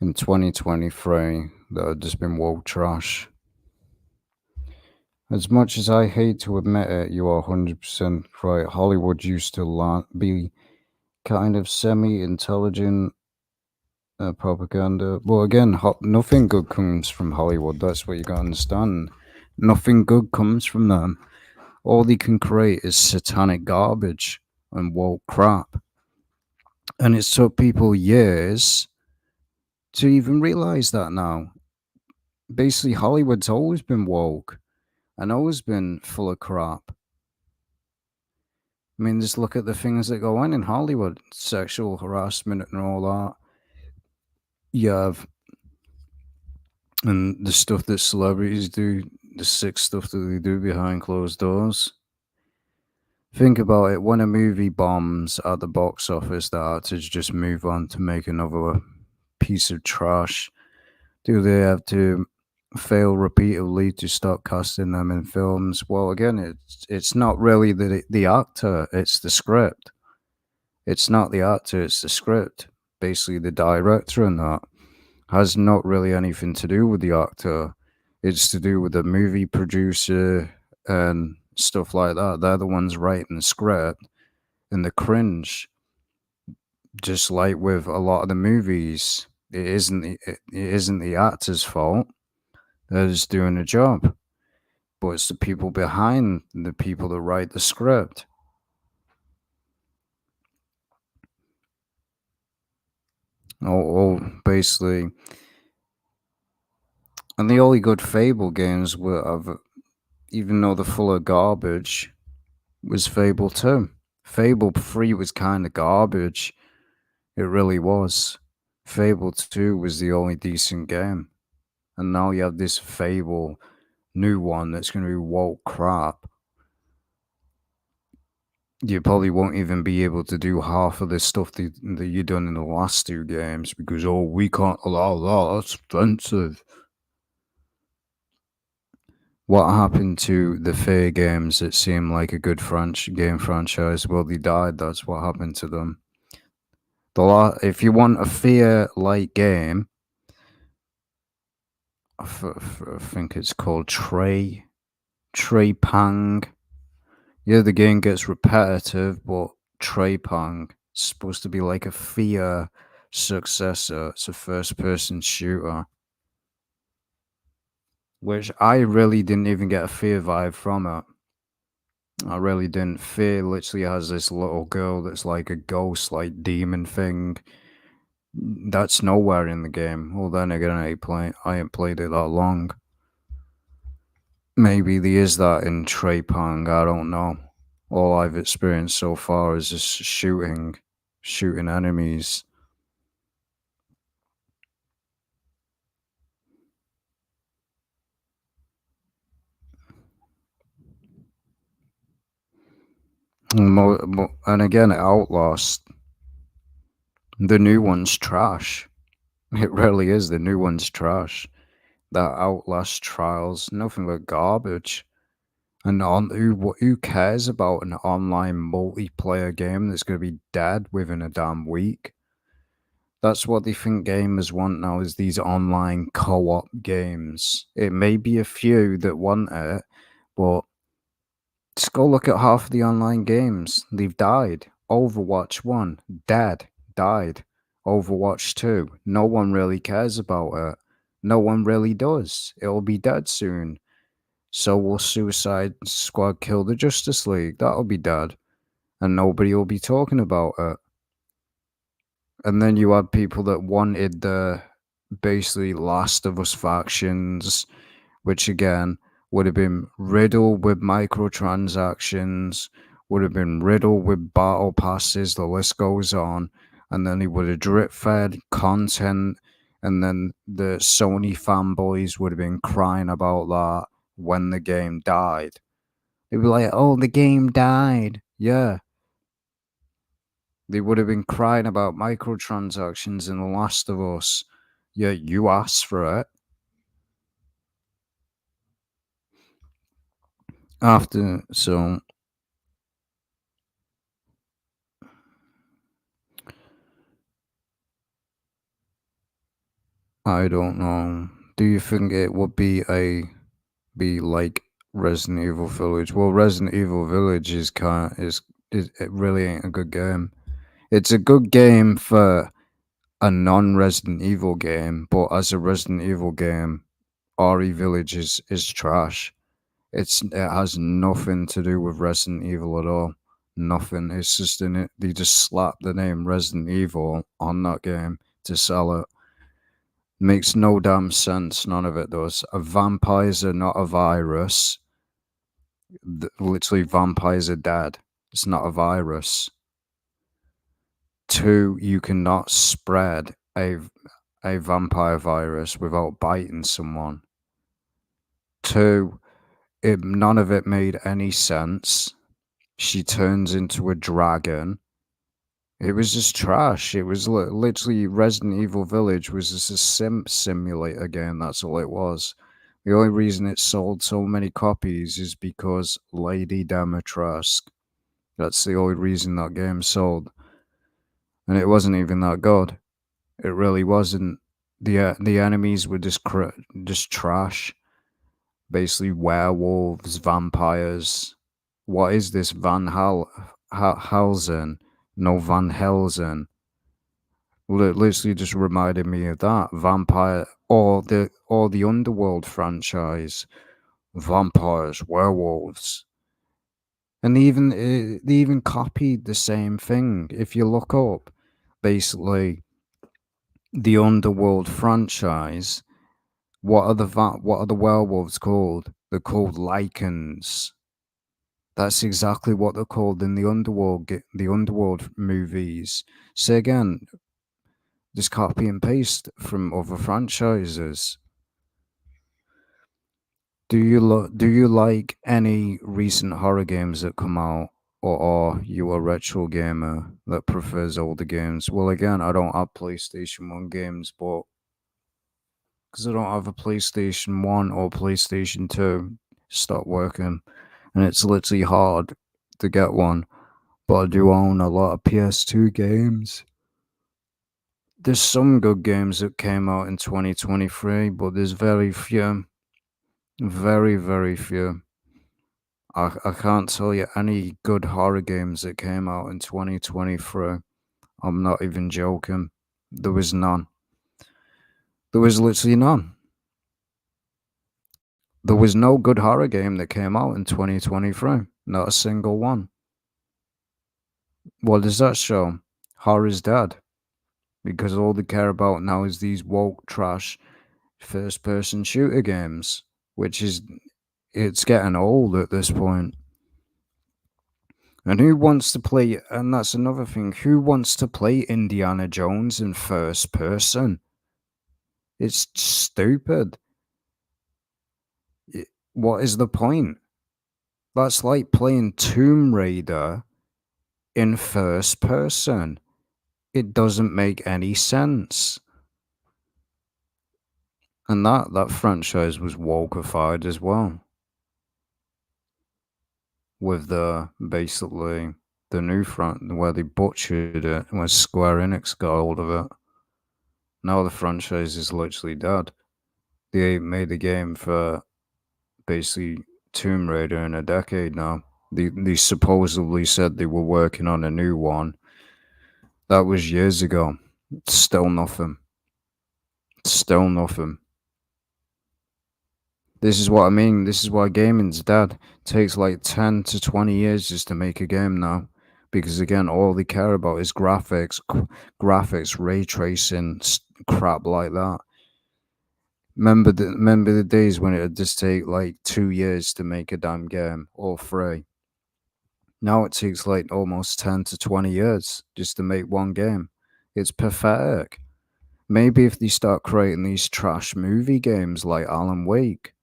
in 2023 that have just been woke trash. As much as I hate to admit it, you are 100% right. Hollywood used to be kind of semi-intelligent propaganda. Well, again, nothing good comes from Hollywood. That's what you gotta understand. Nothing good comes from them. All they can create is satanic garbage and woke crap. And it took people years to even realize that now. Basically, Hollywood's always been woke and always been full of crap. I mean, just look at the things that go on in Hollywood, sexual harassment and all that. You have, and the stuff that celebrities do, the sick stuff that they do behind closed doors. Think about it, when a movie bombs at the box office, the actors just move on to make another piece of trash. Do they have to fail repeatedly to stop casting them in films? Well, again, it's not really the actor, it's the script. It's not the actor, it's the script. Basically, the director and that has not really anything to do with the actor. It's to do with the movie producer and stuff like that. They're the ones writing the script and the cringe. Just like with a lot of the movies, it isn't the actor's fault. They're just doing a job. But it's the people behind the people that write the script. Basically. And the only good Fable games were of, even though they're full of garbage, was Fable 2. Fable 3 was kind of garbage. It really was. Fable 2 was the only decent game. And now you have this Fable new one that's going to be woke crap. You probably won't even be able to do half of the stuff that you've done in the last two games because, we can't allow that. That's offensive. What happened to the Fear games that seemed like a good game franchise? Well, they died. That's what happened to them. If you want a Fear-like game, I think it's called Trey Pang. Yeah, the game gets repetitive, but Trey Pang is supposed to be like a Fear successor. It's a first-person shooter. Which I really didn't even get a Fear vibe from it. I really didn't. Fear literally has this little girl that's like a ghost, like demon thing. That's nowhere in the game. Well, then again, I ain't played it that long. Maybe there is that in Trey Pang, I don't know. All I've experienced so far is just shooting enemies. And again, Outlast, the new one's trash. It really is. The new one's trash. That Outlast Trials, nothing but garbage. And who cares about an online multiplayer game that's going to be dead within a damn week? That's what they think gamers want now, is these online co-op games. It may be a few that want it, but just go look at half of the online games. They've died. Overwatch 1, dead, died. Overwatch 2, no one really cares about it. No one really does. It'll be dead soon. So will Suicide Squad kill the Justice League? That'll be dead. And nobody will be talking about it. And then you had people that wanted the basically Last of Us factions, which again would have been riddled with microtransactions, would have been riddled with battle passes, the list goes on. And then he would have drip fed content. And then the Sony fanboys would have been crying about that when the game died. They'd be like, oh, the game died. Yeah. They would have been crying about microtransactions in The Last of Us. Yeah, you asked for it. So I don't know. Do you think it would be like Resident Evil Village? Well, Resident Evil Village it really ain't a good game. It's a good game for a non-Resident Evil game, but as a Resident Evil game, RE Village is trash. It has nothing to do with Resident Evil at all. Nothing. It's just in it. They just slapped the name Resident Evil on that game to sell it. Makes no damn sense. None of it does. Vampires are not a virus. Literally, vampires are dead. It's not a virus. 2, you cannot spread a vampire virus without biting someone. 2, none of it made any sense. She turns into a dragon. It was just trash. It was literally Resident Evil Village was just a simulator game. That's all it was. The only reason it sold so many copies is because Lady Dimitrescu. That's the only reason that game sold. And it wasn't even that good. It really wasn't. The enemies were just trash. Basically werewolves, vampires. What is this Van Helsing? No, Van Helsing. Literally just reminded me of that. Vampire or the Underworld franchise. Vampires, werewolves. And they even copied the same thing. If you look up, basically, the Underworld franchise, what are the werewolves called? They're called Lycans. That's exactly what they're called in the Underworld movies. So again, just copy and paste from other franchises. Do you like any recent horror games that come out, or are you a retro gamer that prefers older games? Well, again, I don't have PlayStation 1 games, but because I don't have a PlayStation 1 or PlayStation 2, stop working, and it's literally hard to get one. But I do own a lot of PS2 games. There's some good games that came out in 2023, but there's very few. Very, very few. I can't tell you any good horror games that came out in 2023. I'm not even joking. There was none. There was literally none. There was no good horror game that came out in 2023. Not a single one. What does that show? Horror's dead. Because all they care about now is these woke trash first-person shooter games, which is, it's getting old at this point. And who wants to play, and that's another thing, who wants to play Indiana Jones in first person? It's stupid. What is the point? That's like playing Tomb Raider in first person. It doesn't make any sense. And that franchise was wokeified as well. With basically the new front where they butchered it when Square Enix got hold of it. Now the franchise is literally dead. They ain't made a game for basically Tomb Raider in a decade now. They supposedly said they were working on a new one. That was years ago. Still nothing. Still nothing. This is what I mean. This is why gaming's dead. It takes like 10 to 20 years just to make a game now. Because again, all they care about is graphics, ray tracing, crap like that. Remember the days when it would just take like 2 years to make a damn game, or 3. Now it takes like almost 10 to 20 years just to make one game. It's pathetic. Maybe if they start creating these trash movie games like Alan Wake,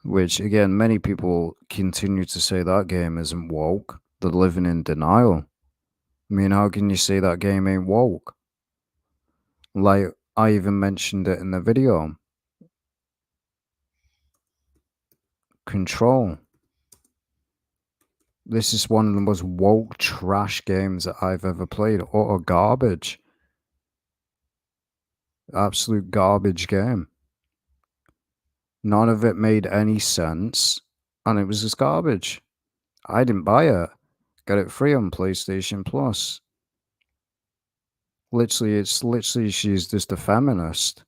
which again, many people continue to say that game isn't woke. They're living in denial. I mean, how can you say that game ain't woke? Like, I even mentioned it in the video. Control. This is one of the most woke trash games that I've ever played. Utter garbage. Absolute garbage game. None of it made any sense. And it was just garbage. I didn't buy it. Got it free on PlayStation Plus. Literally, she's just a feminist.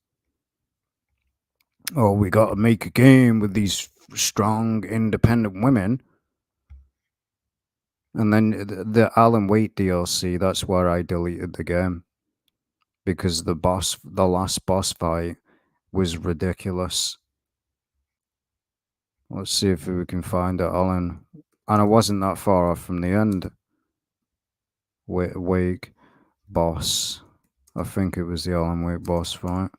Oh, we got to make a game with these strong, independent women. And then the Alan Wake DLC, that's where I deleted the game. Because the last boss fight was ridiculous. Let's see if we can find it, Alan. And I wasn't that far off from the end. Wake boss. I think it was the Alan Wake boss fight.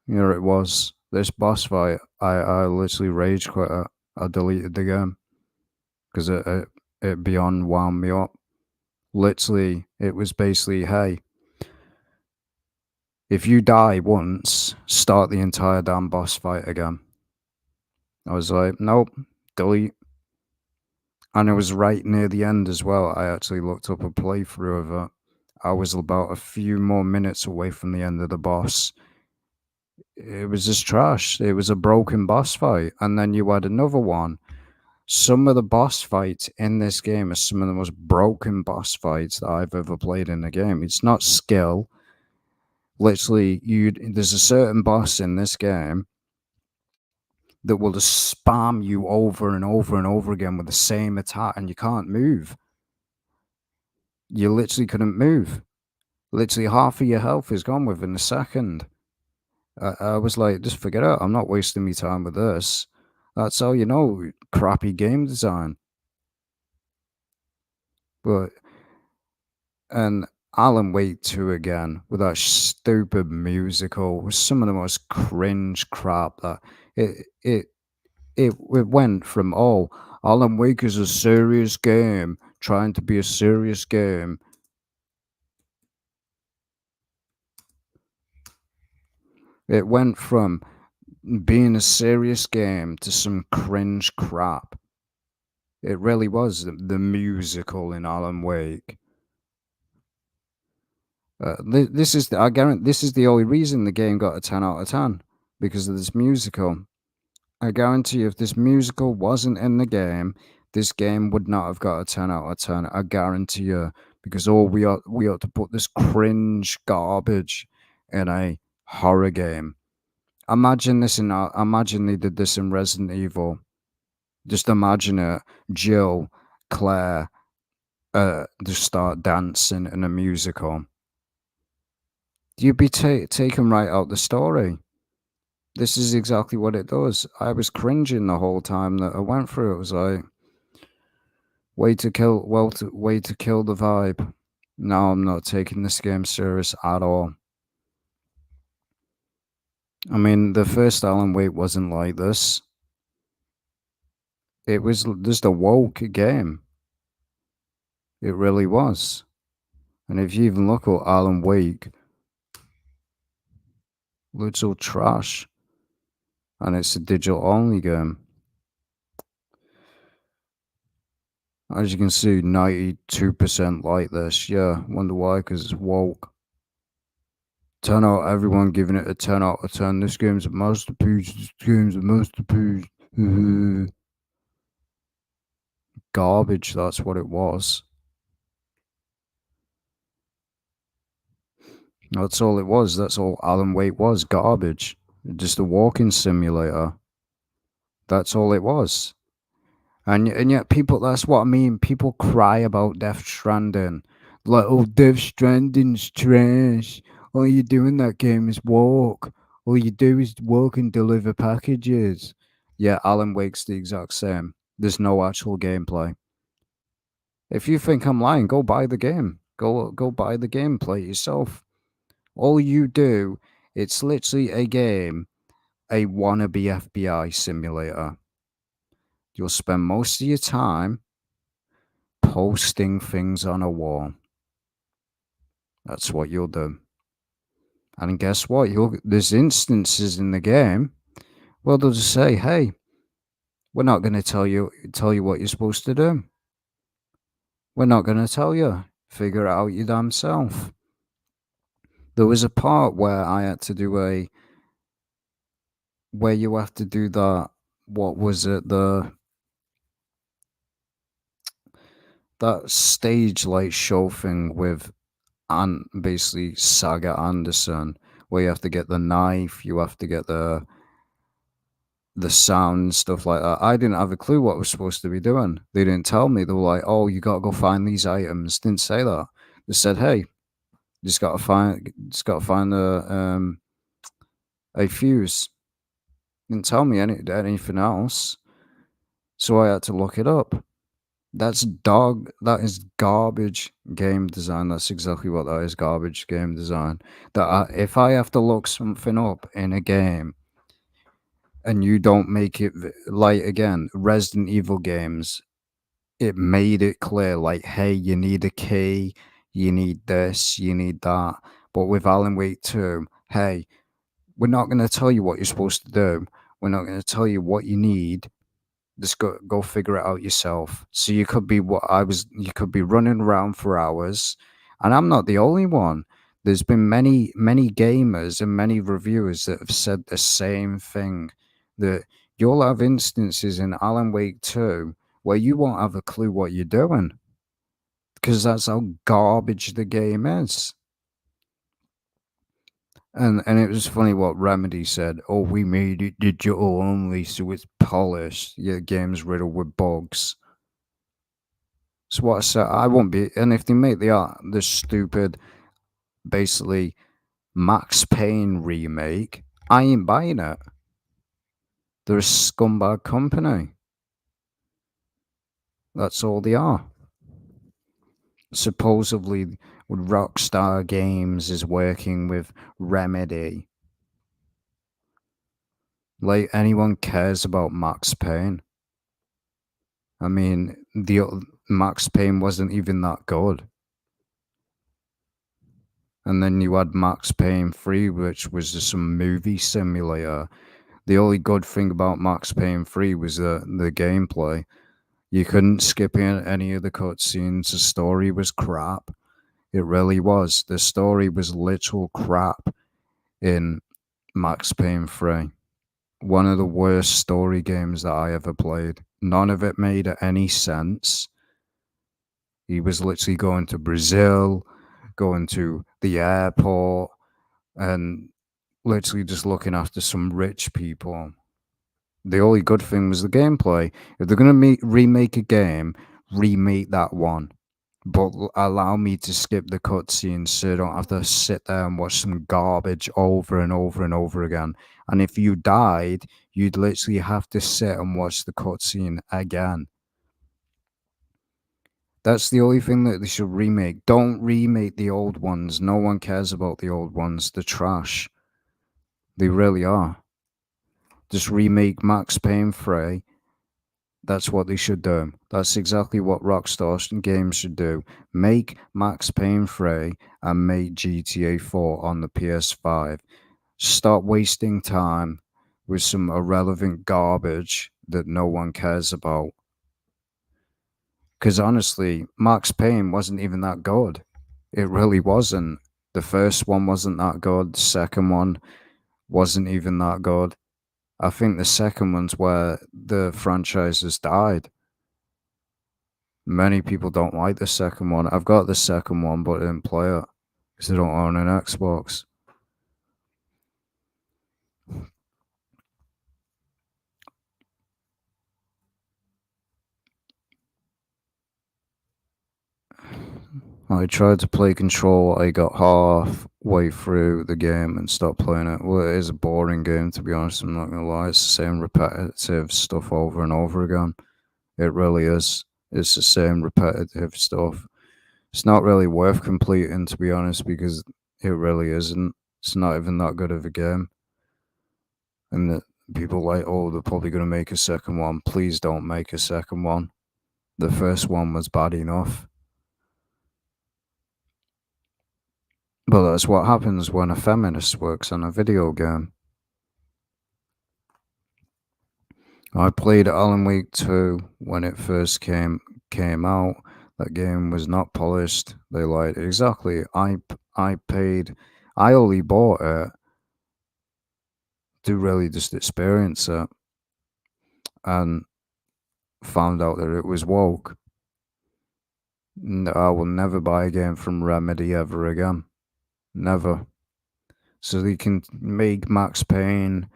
Here it was. This boss fight, I literally rage quit it. I deleted the game. Because it beyond wound me up. Literally, it was basically, hey, if you die once, start the entire damn boss fight again. I was like, nope, delete. And it was right near the end as well. I actually looked up a playthrough of it. I was about a few more minutes away from the end of the boss. It was just trash. It was a broken boss fight. And then you had another one. Some of the boss fights in this game are some of the most broken boss fights that I've ever played in a game. It's not skill. Literally, there's a certain boss in this game that will just spam you over and over and over again with the same attack, and you can't move. You literally couldn't move. Literally half of your health is gone within a second. I was like, just forget it. I'm not wasting my time with this. That's all you know, crappy game design. But, and Alan Wake 2 again, with that stupid musical, was some of the most cringe crap that it went from, oh, Alan Wake is a serious game, trying to be a serious game. It went from being a serious game to some cringe crap. It really was the musical in Alan Wake. This is I guarantee this is the only reason the game got a 10 out of 10, because of this musical. I guarantee if this musical wasn't in the game, this game would not have got a 10 out of 10. I guarantee you, because we ought to put this cringe garbage in a horror game. Imagine they did this in Resident Evil. Just imagine it, Jill, Claire, just start dancing in a musical. You'd be taken right out the story. This is exactly what it does. I was cringing the whole time that I went through. It was like, way to kill the vibe. No, I'm not taking this game serious at all. I mean, the first Alan Wake wasn't like this. It was just a woke game. It really was. And if you even look at Alan Wake, looks all trash. And it's a digital only game. As you can see, 92% like this. Yeah, wonder why, because it's woke. 10 out, everyone giving it a 10 out of 10. This game's a masterpiece. This game's a masterpiece. Garbage, that's what it was. That's all it was. That's all Alan Wake was. Garbage. Just a walking simulator. That's all it was. And yet people, that's what I mean. People cry about Death Stranding. Like, oh, Death Stranding's trash. All you do in that game is walk. All you do is walk and deliver packages. Yeah, Alan Wake's the exact same. There's no actual gameplay. If you think I'm lying, go buy the game. Go buy the game, play it yourself. All you do, it's literally a game, a wannabe FBI simulator. You'll spend most of your time posting things on a wall. That's what you'll do. And guess what? There's instances in the game where they'll just say, hey, we're not going to tell you what you're supposed to do. We're not going to tell you. Figure it out your damn self. There was a part where I had to do where you have to do that, what was it, that stage light show thing with and basically Saga Anderson, where you have to get the knife, you have to get the sound and stuff like that. I didn't have a clue what I was supposed to be doing. They didn't tell me. They were like, "Oh, you gotta go find these items." Didn't say that. They said, "Hey, just gotta find a fuse." Didn't tell me anything else. So I had to look it up. That is garbage game design. That's exactly what that is, garbage game design. If I have to look something up in a game and you don't make it like, again, Resident Evil games, it made it clear, like, hey, you need a key, you need this, you need that. But with Alan Wake 2, hey, we're not going to tell you what you're supposed to do. We're not going to tell you what you need. Just go figure it out yourself. So you could be you could be running around for hours, and I'm not the only one. There's been many gamers and many reviewers that have said the same thing, that you'll have instances in Alan Wake 2 where you won't have a clue what you're doing, because that's how garbage the game is. And it was funny what Remedy said. Oh, we made it digital only, so it's polished. Yeah, the game's riddled with bugs. So what I said, I won't be. And if they make the stupid, basically Max Payne remake, I ain't buying it. They're a scumbag company. That's all they are. Supposedly, Rockstar Games is working with Remedy. Like, anyone cares about Max Payne? I mean, the Max Payne wasn't even that good. And then you had Max Payne 3, which was just some movie simulator. The only good thing about Max Payne 3 was the gameplay. You couldn't skip in any of the cutscenes. The story was crap. It really was. The story was literal crap in Max Payne 3. One of the worst story games that I ever played. None of it made any sense. He was literally going to Brazil, going to the airport, and literally just looking after some rich people. The only good thing was the gameplay. If they're going to remake a game, remake that one. But allow me to skip the cutscenes so I don't have to sit there and watch some garbage over and over and over again. And if you died, you'd literally have to sit and watch the cutscene again. That's the only thing that they should remake. Don't remake the old ones. No one cares about the old ones. They're trash. They really are. Just remake Max Payne 3. That's what they should do. That's exactly what Rockstar Games should do. Make Max Payne 3 and make GTA 4 on the PS5. Stop wasting time with some irrelevant garbage that no one cares about. Because honestly, Max Payne wasn't even that good. It really wasn't. The first one wasn't that good. The second one wasn't even that good. I think the second one's where the franchise has died. Many people don't like the second one. I've got the second one, but I didn't play it because I don't own an Xbox. I tried to play Control. I got halfway through the game and stopped playing it. Well, it is a boring game, to be honest. I'm not gonna lie. It's the same repetitive stuff over and over again. It really is. It's the same repetitive stuff. It's not really worth completing, to be honest, because it really isn't. It's not even that good of a game. And that people like, oh, they're probably gonna make a second one. Please don't make a second one. The first one was bad enough. But that's what happens when a feminist works on a video game. I played Alan Wake 2 when it first came out. That game was not polished. They lied. Exactly. I only bought it to really just experience it, and found out that it was woke. I will never buy a game from Remedy ever again. Never. So they can make Max Payne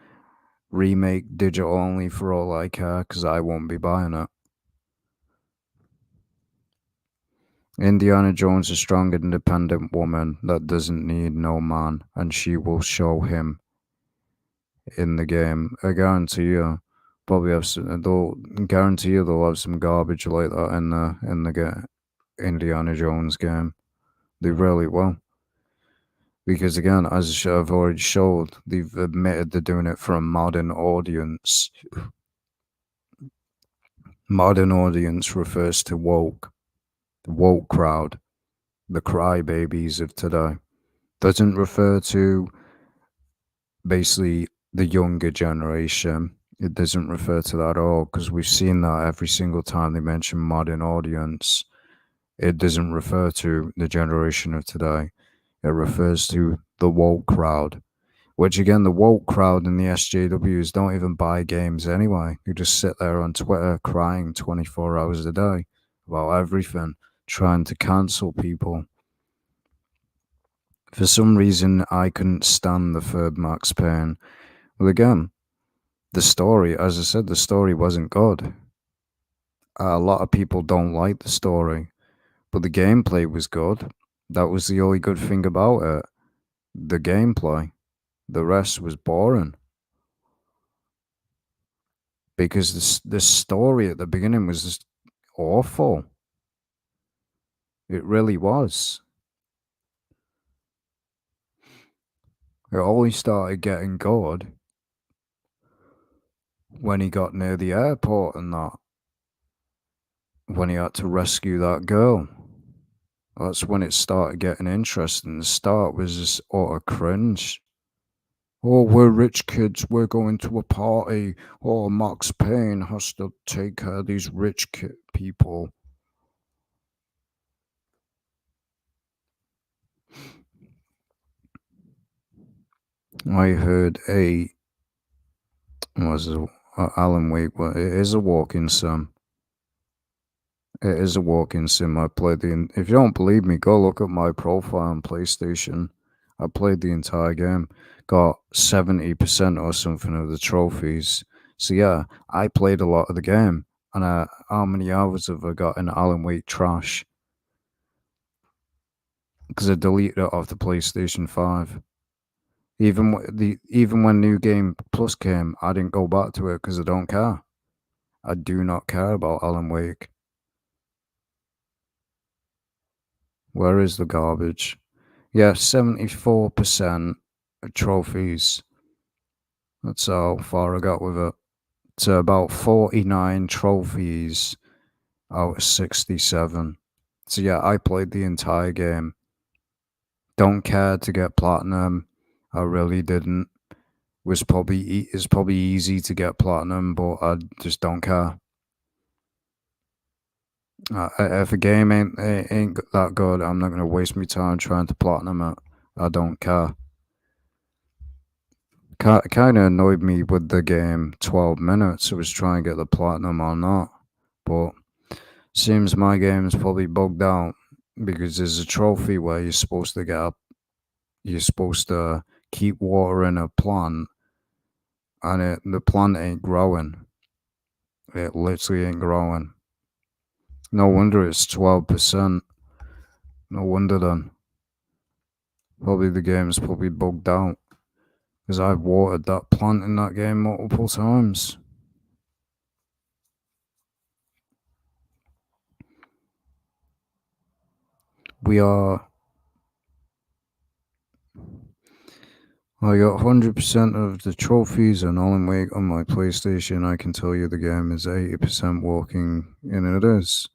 remake digital only for all I care, because I won't be buying it. Indiana Jones is a strong, independent woman that doesn't need no man, and she will show him in the game. I guarantee you, probably have some. They'll guarantee you they'll have some garbage like that in the Indiana Jones game. They really will. Because again, as I've already showed, they've admitted they're doing it for a modern audience. Modern audience refers to woke, the woke crowd, the crybabies of today. Doesn't refer to basically the younger generation. It doesn't refer to that at all, because we've seen that every single time they mention modern audience. It doesn't refer to the generation of today. It refers to the woke crowd, which again, the woke crowd and the SJWs don't even buy games anyway. You just sit there on Twitter crying 24 hours a day about everything, trying to cancel people. For some reason, I couldn't stand the third Max Payne. Well, again, the story, as I said, the story wasn't good. A lot of people don't like the story, but the gameplay was good. That was the only good thing about it. The gameplay. The rest was boring. Because the story at the beginning was just awful. It really was. It only started getting good when he got near the airport and that. When he had to rescue that girl. That's when it started getting interesting. The start was just utter cringe. Oh, we're rich kids. We're going to a party. Oh, Max Payne has to take care of these rich people. I heard Alan Wake. Well, it is a walking sim. It is a walking sim. I played if you don't believe me, go look at my profile on PlayStation. I played the entire game. Got 70% or something of the trophies. So yeah, I played a lot of the game. And how many hours have I got in Alan Wake trash? Because I deleted it off the PlayStation 5. Even when New Game Plus came, I didn't go back to it because I don't care. I do not care about Alan Wake. Where is the garbage? Yeah, 74% trophies. That's how far I got with it. So about 49 trophies out of 67. So yeah, I played the entire game. Don't care to get platinum. I really didn't. It's probably easy to get platinum, but I just don't care. If a game ain't that good, I'm not gonna waste my time trying to platinum it. I don't care. Kind of annoyed me with the game 12 minutes. I was trying to get the platinum or not, but seems my game's probably bugged out because there's a trophy where you're supposed to keep watering a plant, and the plant ain't growing. It literally ain't growing. No wonder it's 12%. No wonder then. Probably the game's probably bugged out. Because I've watered that plant in that game multiple times. I got 100% of the trophies and Alan Wake on my PlayStation. I can tell you the game is 80% working, and it is.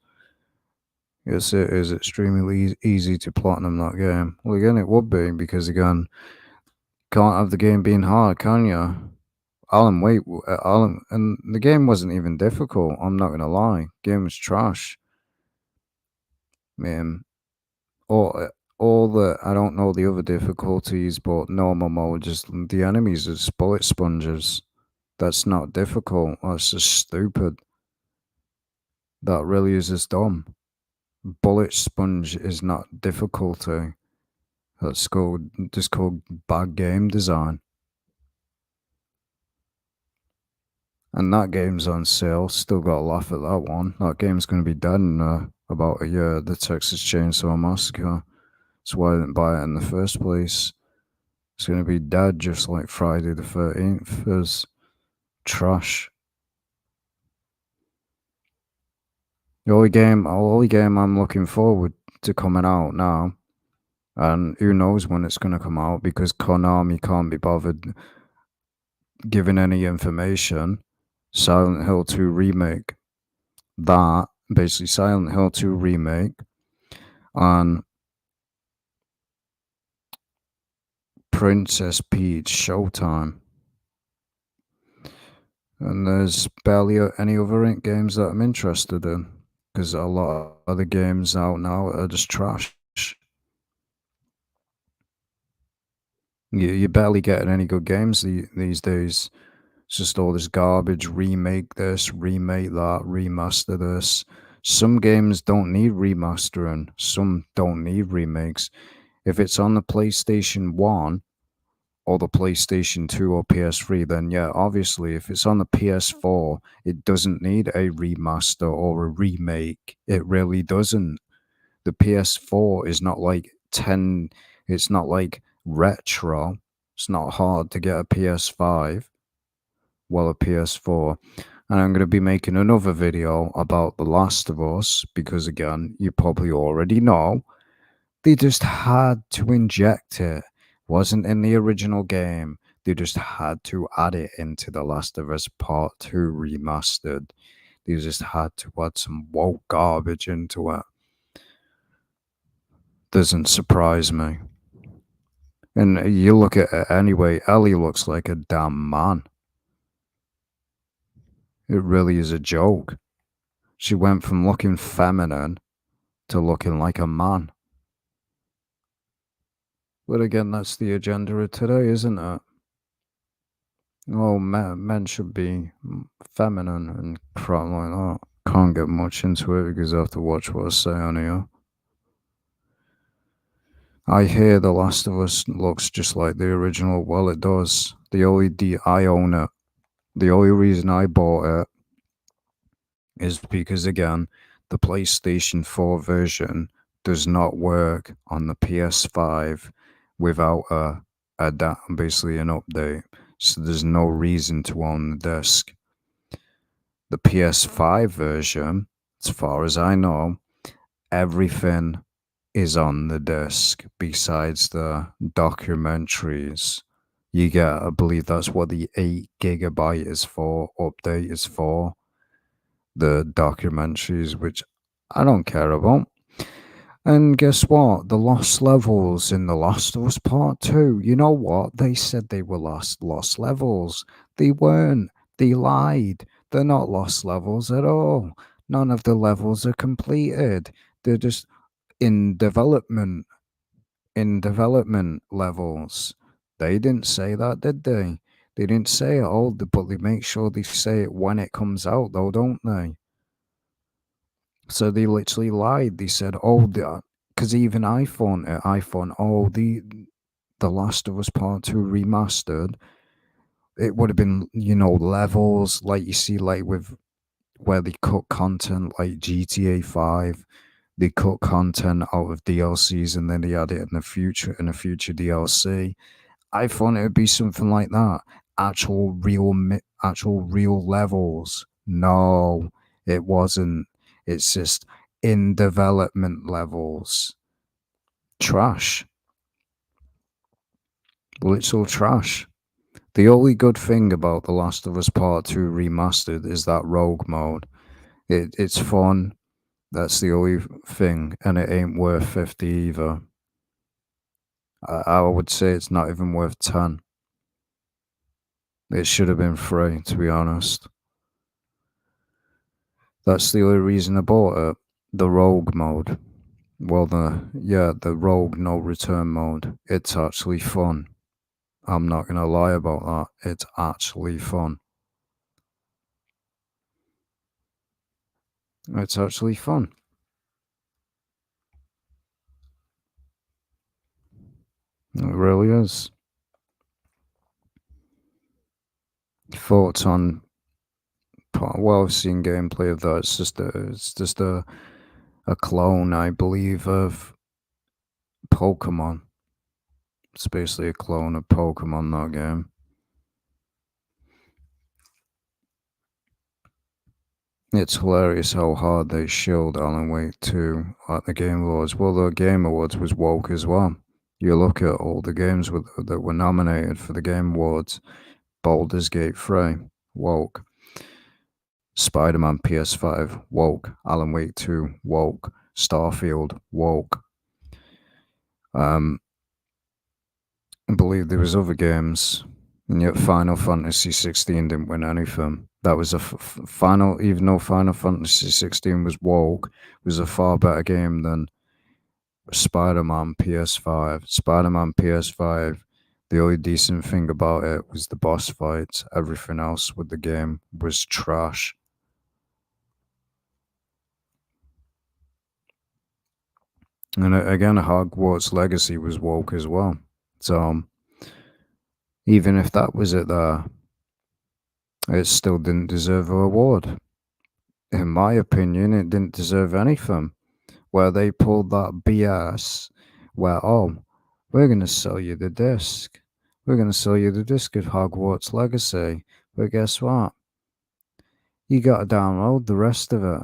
Yes, it is extremely easy to platinum that game. Well, again, it would be, because again, can't have the game being hard, can you? And the game wasn't even difficult. I'm not gonna lie, game was trash. Man, all the I don't know the other difficulties, but normal mode, just the enemies are just bullet sponges. That's not difficult. That's just stupid. That really is just dumb. Bullet Sponge is not difficulty. That's just called bad game design. And that game's on sale. Still got to laugh at that one. That game's going to be dead in about a year. The Texas Chainsaw Massacre. That's why I didn't buy it in the first place. It's going to be dead just like Friday the 13th is trash. The only game I'm looking forward to coming out now, and who knows when it's going to come out because Konami can't be bothered giving any information. Silent Hill 2 Remake. That, basically Silent Hill 2 Remake, and Princess Peach Showtime. And there's barely any other games that I'm interested in, because a lot of other games out now are just trash. You're barely getting any good games these days. It's just all this garbage. Remake this, remake that, remaster this. Some games don't need remastering. Some don't need remakes. If it's on the PlayStation 1 or the PlayStation 2 or PS3, then yeah, obviously, if it's on the PS4, it doesn't need a remaster or a remake. It really doesn't. The PS4 is not like it's not like retro. It's not hard to get a PS5, well, a PS4. And I'm going to be making another video about The Last of Us because, again, you probably already know they just had to inject it. Wasn't in the original game. They just had to add it into The Last of Us Part 2 Remastered. They just had to add some woke garbage into it. Doesn't surprise me. And you look at it anyway, Ellie looks like a damn man. It really is a joke. She went from looking feminine to looking like a man. But again, that's the agenda of today, isn't it? Oh, men should be feminine and crap like that. Can't get much into it because I have to watch what I say on here. I hear The Last of Us looks just like the original. Well, it does. I own it. The only reason I bought it is because, again, the PlayStation 4 version does not work on the PS5 without basically an update. So there's no reason to own the disc. The PS5 version, as far as I know, everything is on the disc besides the documentaries. You get, I believe that's what the 8 gigabyte is for, update is for. The documentaries, which I don't care about. And guess what? The lost levels in The Last of Us Part 2. You know what? They said they were lost levels. They weren't. They lied. They're not lost levels at all. None of the levels are completed. They're just in development levels. They didn't say that, did they? They didn't say it all, but they make sure they say it when it comes out, though, don't they? So they literally lied. They said, "Oh, because even iPhone, oh, the Last of Us Part 2 remastered, it would have been, levels like you see, like with where they cut content, like GTA 5, they cut content out of DLCs and then they add it in a future DLC. I thought it would be something like that, actual real levels. No, it wasn't. It's just in development levels. Trash. Literal trash. The only good thing about The Last of Us Part 2 Remastered is that rogue mode. It's fun. That's the only thing, and it ain't worth 50 either. I would say it's not even worth 10. It should have been free, to be honest. That's the only reason I bought it. The rogue mode. Well, the rogue no return mode. It's actually fun. I'm not going to lie about that. It's actually fun. It's actually fun. It really is. Thoughts on? Well, I've seen gameplay of that. It's just a clone, I believe, of Pokemon. It's basically a clone of Pokemon, that game. It's hilarious how hard they showed Alan Wake 2 at the Game Awards. Well, the Game Awards was woke as well. You look at all the games that were nominated for the Game Awards. Baldur's Gate 3, woke. Spider-Man PS5, woke. Alan Wake 2, woke. Starfield, woke. I believe there was other games, and yet Final Fantasy 16 didn't win anything. That was even though Final Fantasy 16 was woke, was a far better game than Spider-Man PS5. Spider-Man PS5, the only decent thing about it was the boss fights. Everything else with the game was trash. And again, Hogwarts Legacy was woke as well. So even if that was it there, it still didn't deserve an award. In my opinion, it didn't deserve anything. Where they pulled that BS where, oh, we're going to sell you the disc. We're going to sell you the disc of Hogwarts Legacy. But guess what? You got to download the rest of it.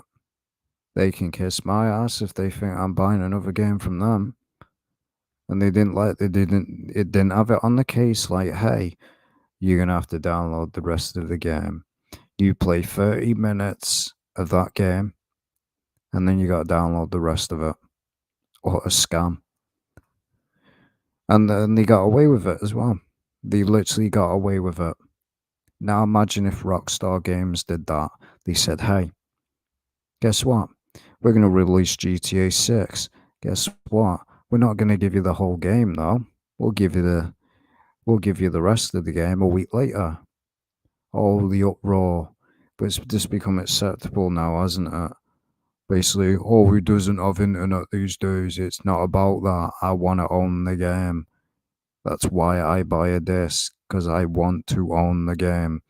They can kiss my ass if they think I'm buying another game from them. And it didn't have it on the case like, hey, you're going to have to download the rest of the game. You play 30 minutes of that game, and then you got to download the rest of it. What a scam. And then they got away with it as well. They literally got away with it. Now imagine if Rockstar Games did that. They said, hey, guess what? We're going to release GTA 6. Guess what? We're not going to give you the whole game, though. We'll give you the rest of the game a week later. All the uproar. But it's just become acceptable now, hasn't it? Basically, oh, who doesn't have internet these days? It's not about that. I want to own the game. That's why I buy a disc, because I want to own the game.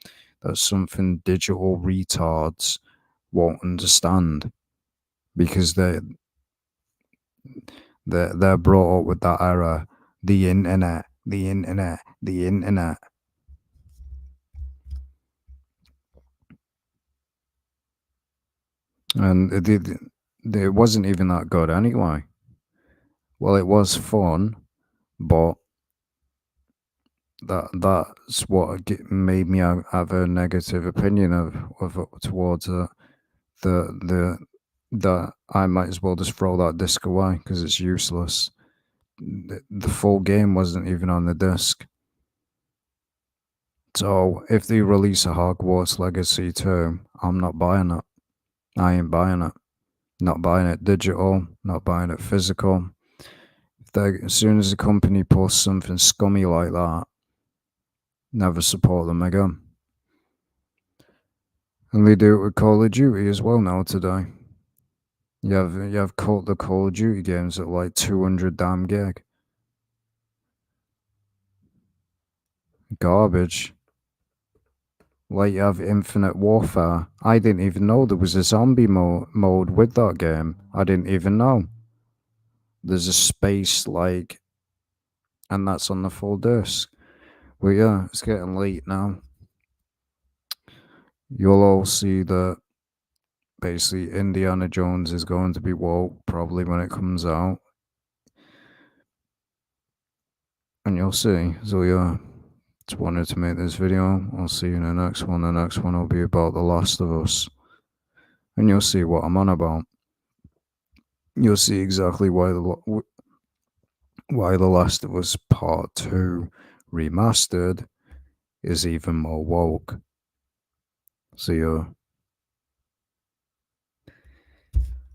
That's something digital retards won't understand, because they're brought up with that era. The internet. And it wasn't even that good anyway. Well, it was fun, but that's what made me have a negative opinion towards it. That I might as well just throw that disc away because it's useless. The full game wasn't even on the disc. So if they release a Hogwarts Legacy 2, I'm not buying it. I ain't buying it. Not buying it digital, not buying it physical. As soon as a company posts something scummy like that, never support them again. And they do it with Call of Duty as well now today. You have the Call of Duty games at like 200 damn gig. Garbage. Like you have Infinite Warfare. I didn't even know there was a zombie mode with that game. I didn't even know. There's a space like, and that's on the full disc. But yeah, it's getting late now. You'll all see that basically Indiana Jones is going to be woke probably when it comes out. And you'll see. So yeah, just wanted to make this video. I'll see you in the next one. The next one will be about The Last of Us. And you'll see what I'm on about. You'll see exactly why The Last of Us Part 2 Remastered is even more woke. See ya.